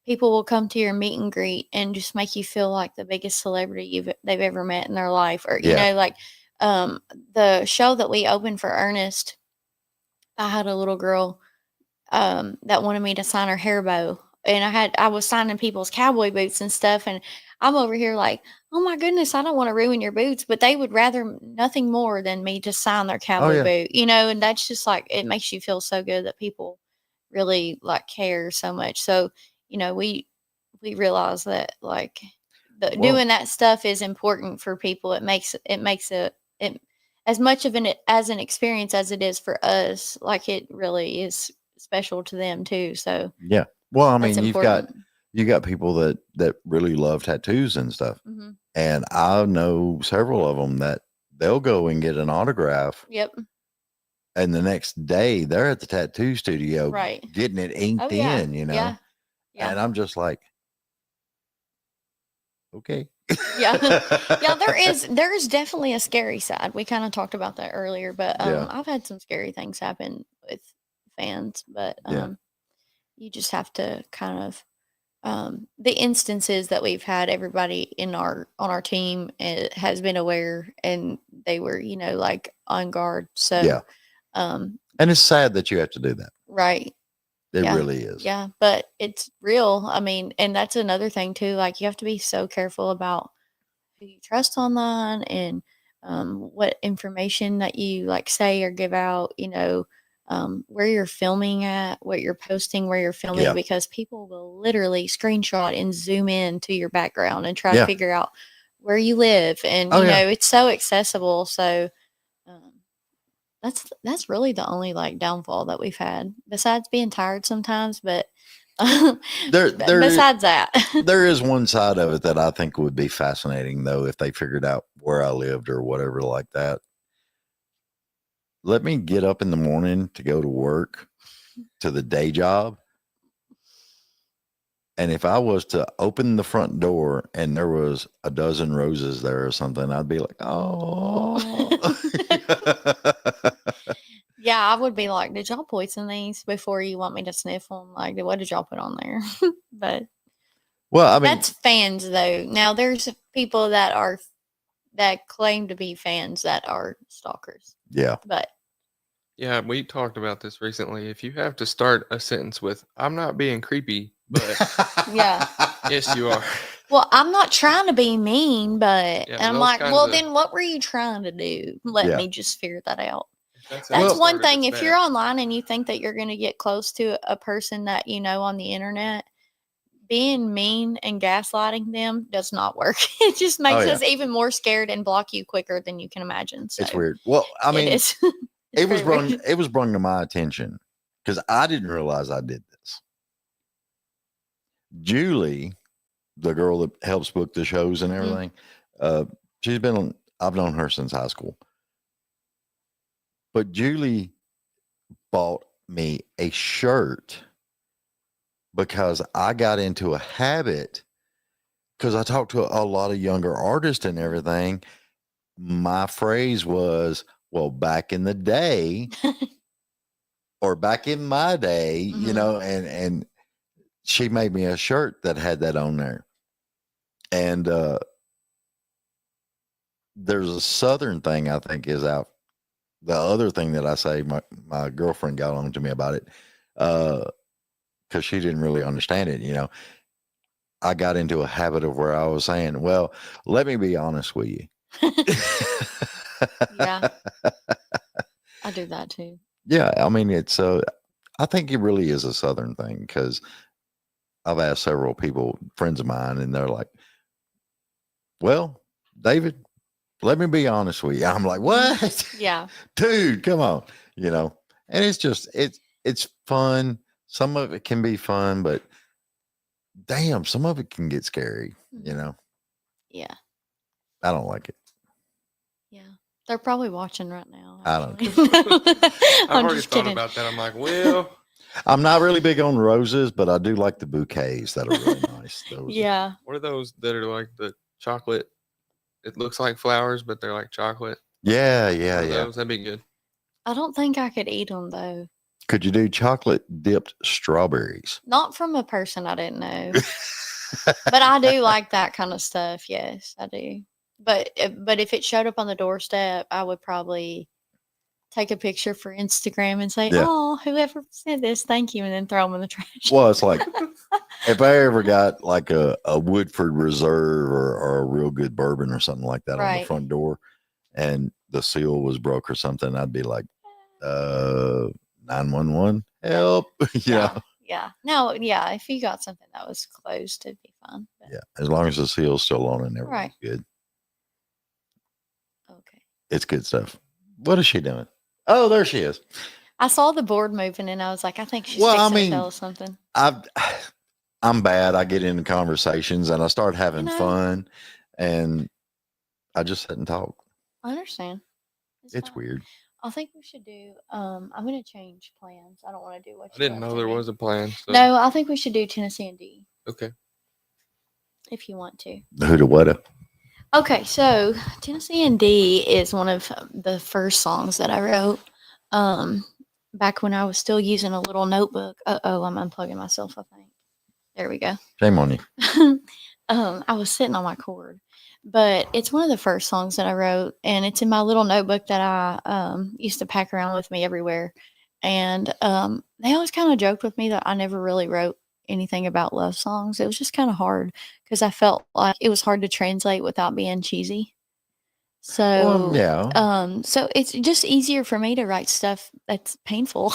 people will come to your meet and greet and just make you feel like the biggest celebrity they've ever met in their life, or like the show that we opened for Ernest. I had a little girl that wanted me to sign her hair bow, and I was signing people's cowboy boots and stuff, and I'm over here like, oh my goodness, I don't want to ruin your boots, but they would rather nothing more than me just sign their cowboy boot, and that's just like, it makes you feel so good that people really like care so much. So, we realize that like doing that stuff is important for people. It makes it as much of as an experience as it is for us. Like it really is special to them too. So yeah. Well, I mean, you got people that really love tattoos and stuff. And I know several of them that they'll go and get an autograph. Yep. And the next day they're at the tattoo studio getting it inked in, Yeah. And I'm just like, okay. Yeah. Yeah, there is definitely a scary side. We kind of talked about that earlier, but I've had some scary things happen with fans, but you just have to kind of the instances that we've had, everybody on our team has been aware, and they were, like on guard. So and it's sad that you have to do that. Right. It really is. Yeah, but it's real. I mean, and that's another thing too. Like you have to be so careful about who you trust online and what information that you like say or give out, where you're filming at, what you're posting, where you're filming, because people will literally screenshot and zoom in to your background and try to figure out where you live. And, it's so accessible. So that's really the only like downfall that we've had, besides being tired sometimes. But besides that, there is one side of it that I think would be fascinating, though, if they figured out where I lived or whatever like that. let me get up in the morning to go to work, to the day job. And if I was to open the front door and there was a dozen roses there or something, I'd be like, oh. Yeah, I would be like, did y'all poison these before you want me to sniff them? Like, what did y'all put on there? But Well, I mean, that's fans, though. Now, there's people that claim to be fans that are stalkers. yeah. But Yeah, we talked about this recently. If you have to start a sentence with "I'm not being creepy," but Yeah. yes, you are. well, I'm not trying to be mean, but Yeah, and I'm those like, kinds well, of- then what were you trying to do? Let Yeah. me just figure that out. If how That's it one started, thing. it's If you're bad. online and you think that you're going to get close to a person that you know on the internet, being mean and gaslighting them does not work. It just makes yeah. us even more scared and block you quicker than you can imagine. So It's weird. Well, I mean, it is. it was very brung weird. it was brung to my attention because I didn't realize I did this. Julie, the girl that helps book the shows and everything, she's been on, I've known her since high school. But Julie bought me a shirt because I got into a habit because I talked to a lot of younger artists and everything. My phrase was, well, back in the day or back in my day, you know, and she made me a shirt that had that on there. And there's a Southern thing I think is out. The other thing that I say, my girlfriend got on to me about it because she didn't really understand it, you know. I got into a habit of where I was saying, well, let me be honest with you. Yeah. I do that too. Yeah, I mean, it's I think it really is a Southern thing because I've asked several people, friends of mine, and they're like, well, David, let me be honest with you. I'm like, what? Yeah. Dude, come on, you know. And it's just it's fun. Some of it can be fun, but damn, some of it can get scary, you know. Yeah. I don't like it. Yeah. They're probably watching right now. I don't actually. I've I'm already just thought kidding. about that. I'm like, well, I'm not really big on roses, but I do like the bouquets that are really nice. Those, Yeah. what are those that are like the chocolate? It looks like flowers, but they're like chocolate. yeah, One of yeah. those, that'd be good. I don't think I could eat them though. Could you do chocolate dipped strawberries? Not from a person I didn't know. But I do like that kind of stuff. Yes, I do. But if it showed up on the doorstep, I would probably take a picture for Instagram and say, Yeah. "Oh, whoever sent this, thank you," and then throw them in the trash. Well, it's like if I ever got like a Woodford Reserve or a real good bourbon or something like that on the Right. front door and the seal was broke or something, I'd be like, 911, help. Yeah. Yeah. No, yeah. If you got something that was closed, it'd be fine. But, Yeah. As long as the seal's still on and everything's Right. good. Okay. It's good stuff. What is she doing? Oh, there she is. I saw the board moving and I was like, I think she's Well, I fixing mean, to tell us something. I'm bad. I get into conversations and I start having know. fun and I just sit and talk. I understand. It's fine. weird. I think we should do. I'm going to change plans. I don't want to do what I didn't know there was a plan. So. No, I think we should do Tennessee and D Okay. if you want to. Who to what? Okay, so Tennessee and D is one of the first songs that I wrote back when I was still using a little notebook. Uh-oh, I'm unplugging myself, I think. There we go. Shame on you. I was sitting on my cord, but it's one of the first songs that I wrote, and it's in my little notebook that I used to pack around with me everywhere. And they always kind of joked with me that I never really wrote anything about love songs. It was just kind of hard because I felt like it was hard to translate without being cheesy. So yeah. so it's just easier for me to write stuff that's painful.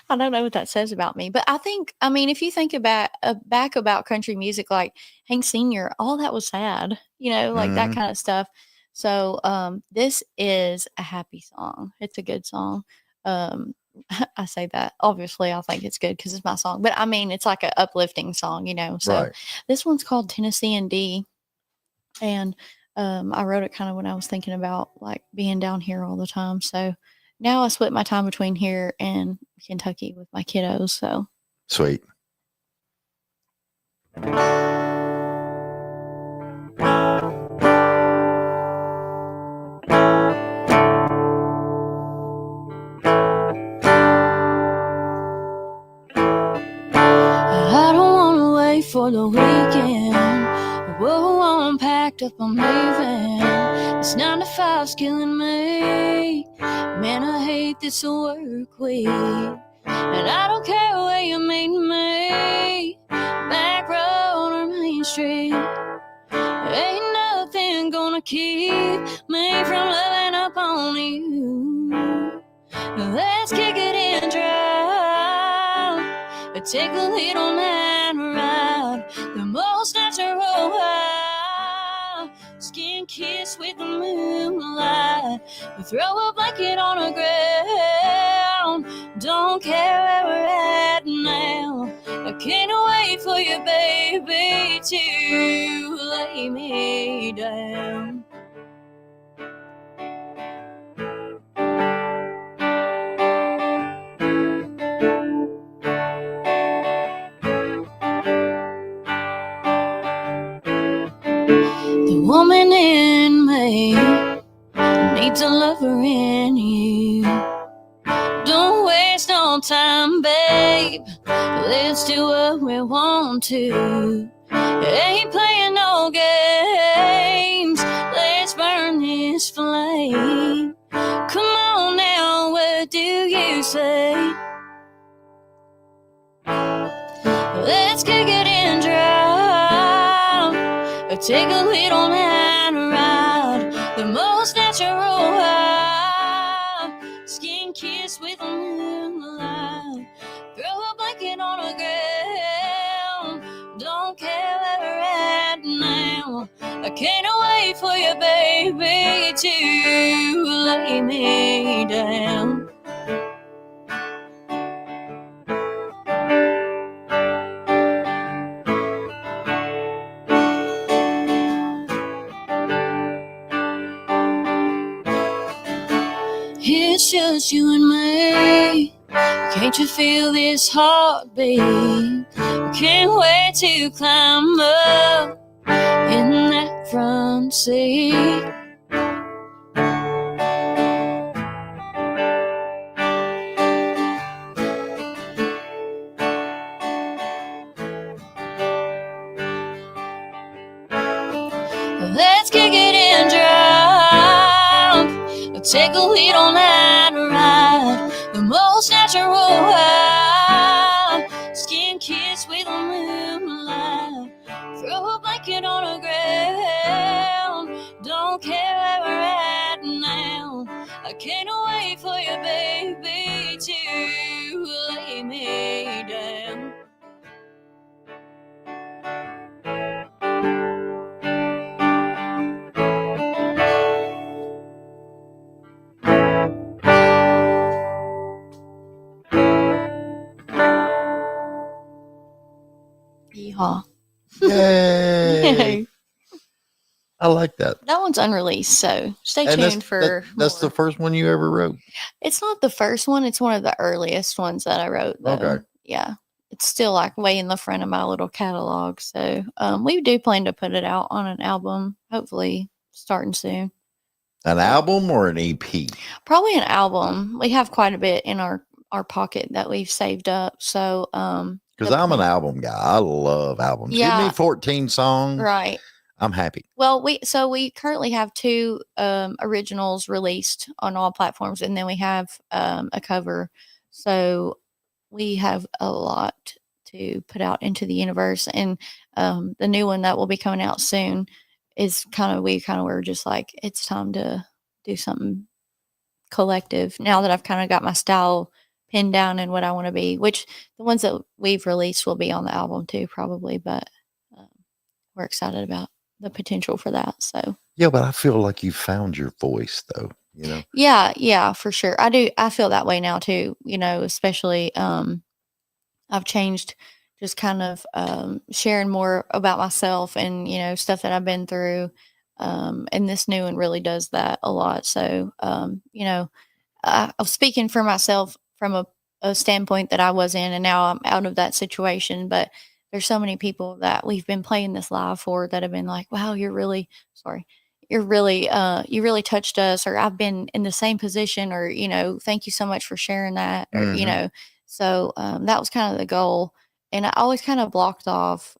I don't know what that says about me, but I mean, if you think about back about country music, like Hank Sr., all that was sad, you know, like that Mhm. kind of stuff. So this is a happy song. It's a good song. I say that obviously I think it's good because it's my song, but I mean it's like an uplifting song, you know. So Right. this one's called Tennessee and D, and I wrote it kind of when I was thinking about like being down here all the time. So now I split my time between here and Kentucky with my kiddos. So Sweet. I don't want to wait for the weekend. Whoa, I'm packed up, I'm leaving. This 9 to 5's killing me. Man, I hate this work week. And I don't care where you meet me, back road or Main Street. Ain't nothing gonna keep me from loving up on you. Let's kick it and drive. Take a little man ride. The most natural high. Skin kiss with the moonlight. We throw a blanket on the ground. Don't care where we're at now. I can't wait for you, baby, to lay me down. The woman in me needs a lover in you. Don't waste no time, babe. Let's do what we want to. Ain't playing no games. Let's burn this flame. Come on now, what do you say? Let's kick it and drive. Take a little man ride. The most natural high. Skin kiss with the moonlight. Throw a blanket on the ground. Don't care where we're at now. I can't wait for you, baby, to lay me down. It's just you and me. Can't you feel this heartbeat? Can't wait to climb up in that front seat. Let's kick it and drive. Take a little night ride. The most natural high. Skin kiss with the moonlight. Throw a blanket on the ground. Don't care where we're at now. I can't wait for you, baby, to lay me down. Yeehaw. Yay. I like that. That one's unreleased, so stay And tuned for that's more. the first one you ever wrote. It's not the first one. It's one of the earliest ones that I wrote, though. Okay. Yeah. It's still like way in the front of my little catalog. So we do plan to put it out on an album, hopefully starting soon. An album or an EP? Probably an album. We have quite a bit in our pocket that we've saved up. So Because I'm an album guy. I love albums. Give Yeah. me 14 songs. right. I'm happy. Well, we currently have 2 originals released on all platforms, and then we have a cover. So we have a lot to put out into the universe, and the new one that will be coming out soon is we were just like, it's time to do something collective. Now that I've kind of got my style pinned down and what I want to be, which the ones that we've released will be on the album too, probably, but we're excited about the potential for that. So Yeah, but I feel like you found your voice though, you know? yeah, for sure. I do. I feel that way now too, especially, I've changed, just kind of, sharing more about myself and, stuff that I've been through. And this new one really does that a lot. So, I was speaking for myself from a standpoint that I was in, and now I'm out of that situation. But there's so many people that we've been playing this live for that have been like, wow, you really you really touched us, or I've been in the same position, or, thank you so much for sharing that, or, Mhm. so that was kind of the goal. And I always kind of blocked off,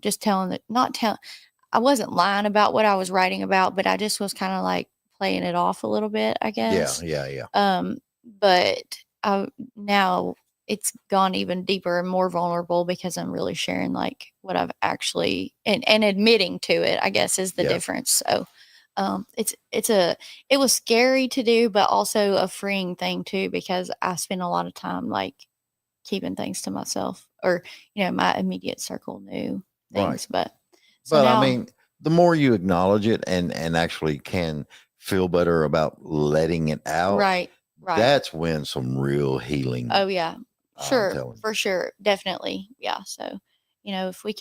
just I wasn't lying about what I was writing about, but I just was kind of like playing it off a little bit, I Yeah, guess. yeah. But now it's gone even deeper and more vulnerable because I'm really sharing like what I've actually and admitting to it, I guess, is the Yeah. difference. So it was scary to do, but also a freeing thing too, because I spend a lot of time like keeping things to myself, or my immediate circle knew things. But so But I now, mean, the more you acknowledge it and actually can feel better about letting it out, right. that's when some real healing. Oh yeah, I'm sure, telling you. for sure, definitely, yeah. So, if we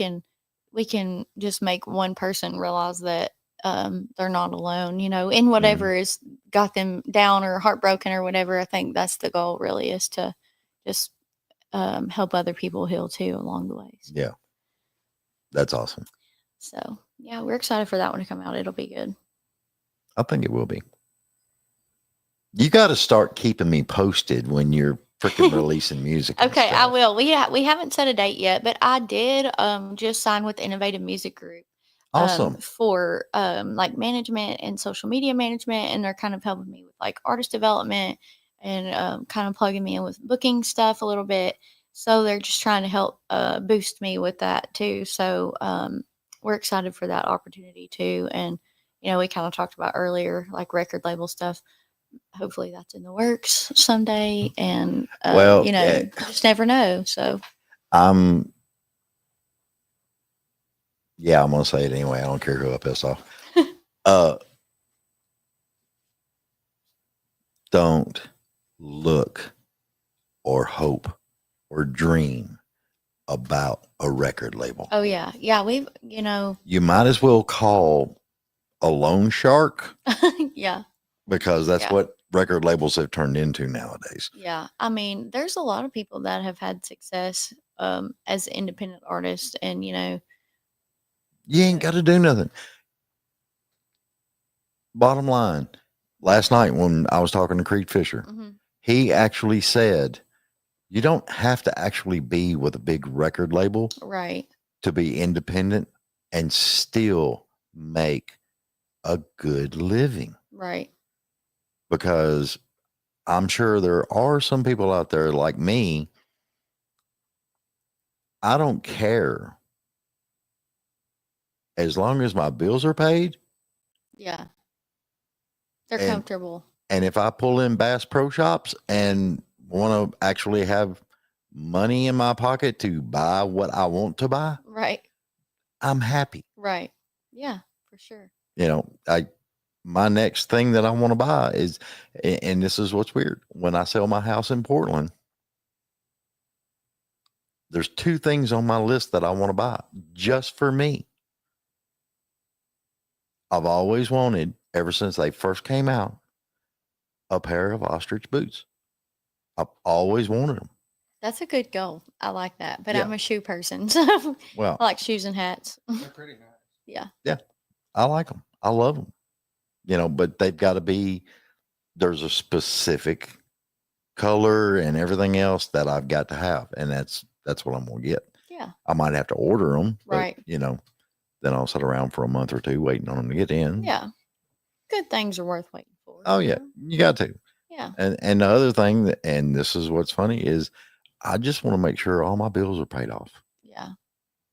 can just make one person realize that they're not alone, in whatever is got them down or heartbroken or whatever. I think that's the goal. Really, is to just help other people heal too along the way. So, Yeah, that's awesome. so yeah, we're excited for that one to come out. It'll be good. I think it will be. You got to start keeping me posted when you're freaking releasing music. and Okay, I stuff. will. We haven't set a date yet, but I did just sign with Innovative Music Group. Awesome. For like management and social media management, and they're kind of helping me with like artist development and kind of plugging me in with booking stuff a little bit. So they're just trying to help boost me with that too. So we're excited for that opportunity too. And we kind of talked about earlier like record label stuff. Hopefully that's in the works someday. And Well, you just never know. So I'm gonna say it anyway. I don't care who I piss off. Don't look or hope or dream about a record label. oh yeah, we've You might as well call a loan shark yeah. because that's Yeah. what record labels have turned into nowadays. Yeah, I mean, there's a lot of people that have had success as independent artists, and You ain't got to do nothing. Bottom line, last night when I was talking to Creed Fisher, mhm, he actually said, you don't have to actually be with a big record label right, to be independent and still make a good living. right, Because I'm sure there are some people out there like me. I don't care. As long as my bills are paid, yeah, they're And- comfortable, and if I pull in Bass Pro Shops and want to actually have money in my pocket to buy what I want to buy, right, I'm happy. right, yeah, for sure, My next thing that I want to buy is, and this is what's weird, when I sell my house in Portland, there's 2 things on my list that I want to buy just for me. I've always wanted, ever since they first came out, a pair of ostrich boots. I've always wanted them. that's a good goal. I like that, but Yeah. I'm a shoe person, so Well, I like shoes and hats. They're pretty nice. Yeah, I like them. I love them. But they've got to be, there's a specific color and everything else that I've got to have. And that's what I'm going to get. yeah, I might have to order them, right, but, then I'll sit around for a month or 2 waiting on them to get in. yeah. Good things are worth waiting for. Oh yeah, you got to. Yeah, And the other thing, and this is what's funny, is I just want to make sure all my bills are paid off. yeah,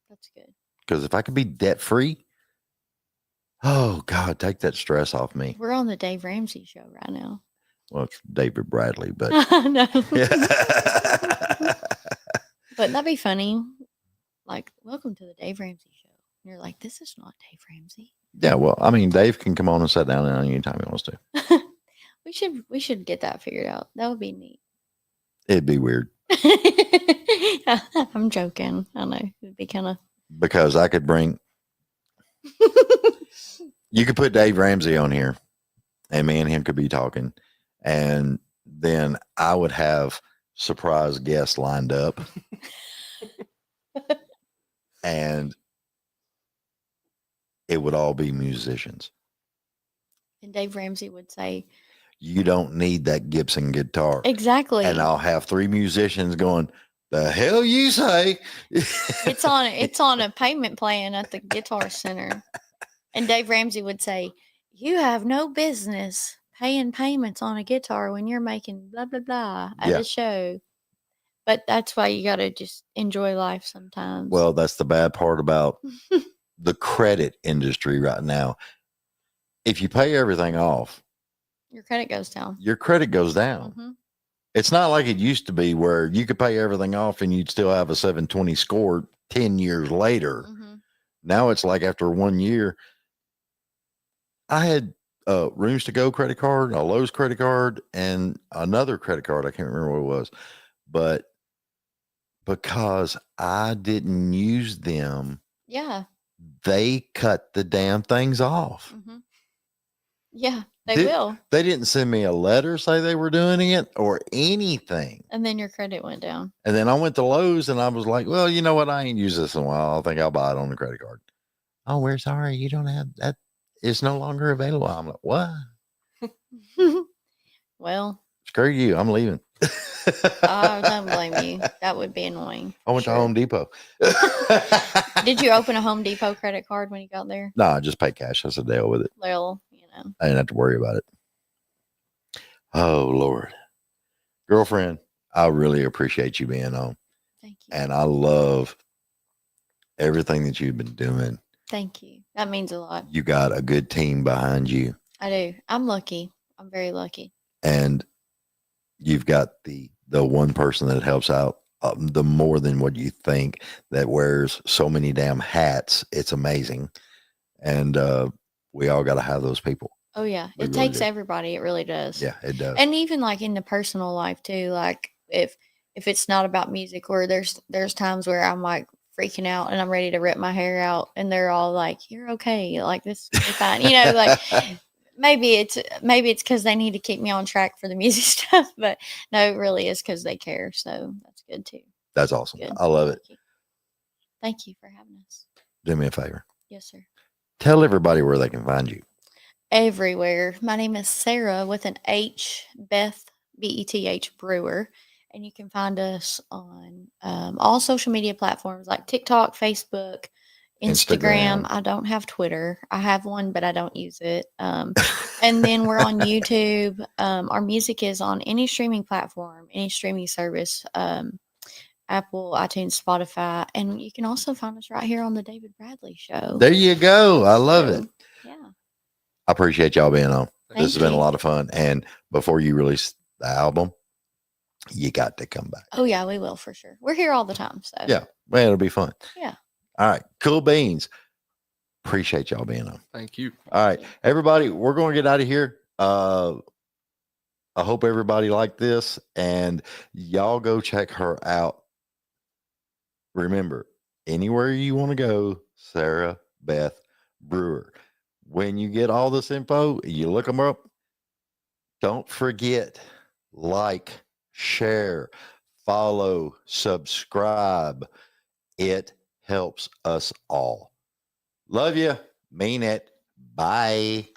that's good. Because if I could be debt free, oh God, take that stress off me. We're on the Dave Ramsey show right now. Well, it's David Bradley, but No. yeah. But that'd be funny. Like, welcome to the Dave Ramsey show. And you're like, this is not Dave Ramsey. Yeah, well, I mean, Dave can come on and sit down anytime he wants to. We should get that figured out. That would be neat. It'd be weird I'm joking. I know. It'd be kind of because I could bring, you could put Dave Ramsey on here and me and him could be talking and then I would have surprise guests lined up. And it would all be musicians. And Dave Ramsey would say, You don't need that Gibson guitar. exactly. And I'll have 3 musicians going, the hell you say? It's on a payment plan at the Guitar Center. And Dave Ramsey would say, you have no business paying payments on a guitar when you're making blah, blah, blah at Yeah. a show. But that's why you got to just enjoy life sometimes. Well, that's the bad part about the credit industry right now. If you pay everything off, your credit goes down. your credit goes down. Mm-hmm. It's not like it used to be where you could pay everything off and you'd still have a 720 score 10 years later. Mm-hmm. Now it's like after 1 year, I had Rooms to Go credit card, a Lowe's credit card, and another credit card. I can't remember what it was, but because I didn't use them, Yeah. they cut the damn things off. Mm-hmm. Yeah, they will. They didn't send me a letter say they were doing it or anything. And then your credit went down. And then I went to Lowe's and I was like, well, you know what? I ain't used this in a while. I think I'll buy it on the credit card. Oh, we're sorry. You don't have that. It's no longer available. I'm like, what? Well, Screw you. I'm leaving. I don't blame you. That would be annoying. I went to Home Depot. Did you open a Home Depot credit card when you got there? No, I just pay cash. That's the deal with it. Well, I didn't have to worry about it. Oh, Lord. Girlfriend, I really appreciate you being on. Thank you. And I love everything that you've been doing. Thank you. That means a lot. You got a good team behind you. I do. I'm lucky. I'm very lucky. And you've got the one person that helps out the more than what you think, that wears so many damn hats. It's amazing. And we all got to have those people. Oh, yeah. We It really takes do. everybody. It really does. Yeah, it does. And even like in the personal life too, like if it's not about music, or there's times where I'm like freaking out and I'm ready to rip my hair out and they're all like, you're okay. Like this is fine. You know, like maybe it's because they need to keep me on track for the music stuff, but no, it really is because they care. So that's good too. That's awesome. Good. I love it. Thank you for having us. Do me a favor. Yes, sir. Tell everybody where they can find you. Everywhere. My name is Sarah with an H, Beth, Beth Brewer. And you can find us on all social media platforms like TikTok, Facebook, Instagram. I don't have Twitter. I have one, but I don't use it. And then we're on YouTube. Our music is on any streaming platform, any streaming service, Apple, iTunes, Spotify. And you can also find us right here on the David Bradley Show. There you go. I love it. Yeah. I appreciate y'all being on. Thank This has been a you. lot of fun. And before you release the album, you got to come back. Oh, yeah, we will for sure. We're here all the time. So Yeah. Well, it'll be fun. Yeah. All right. Cool beans. Appreciate y'all being on. Thank you. All right. Everybody, we're going to get out of here. I hope everybody liked this, and y'all go check her out. Remember, anywhere you want to go, Sarah Beth Brewer. When you get all this info, you look them up. Don't forget, like, share, follow, subscribe. It helps us all. Love you. Mean it. Bye.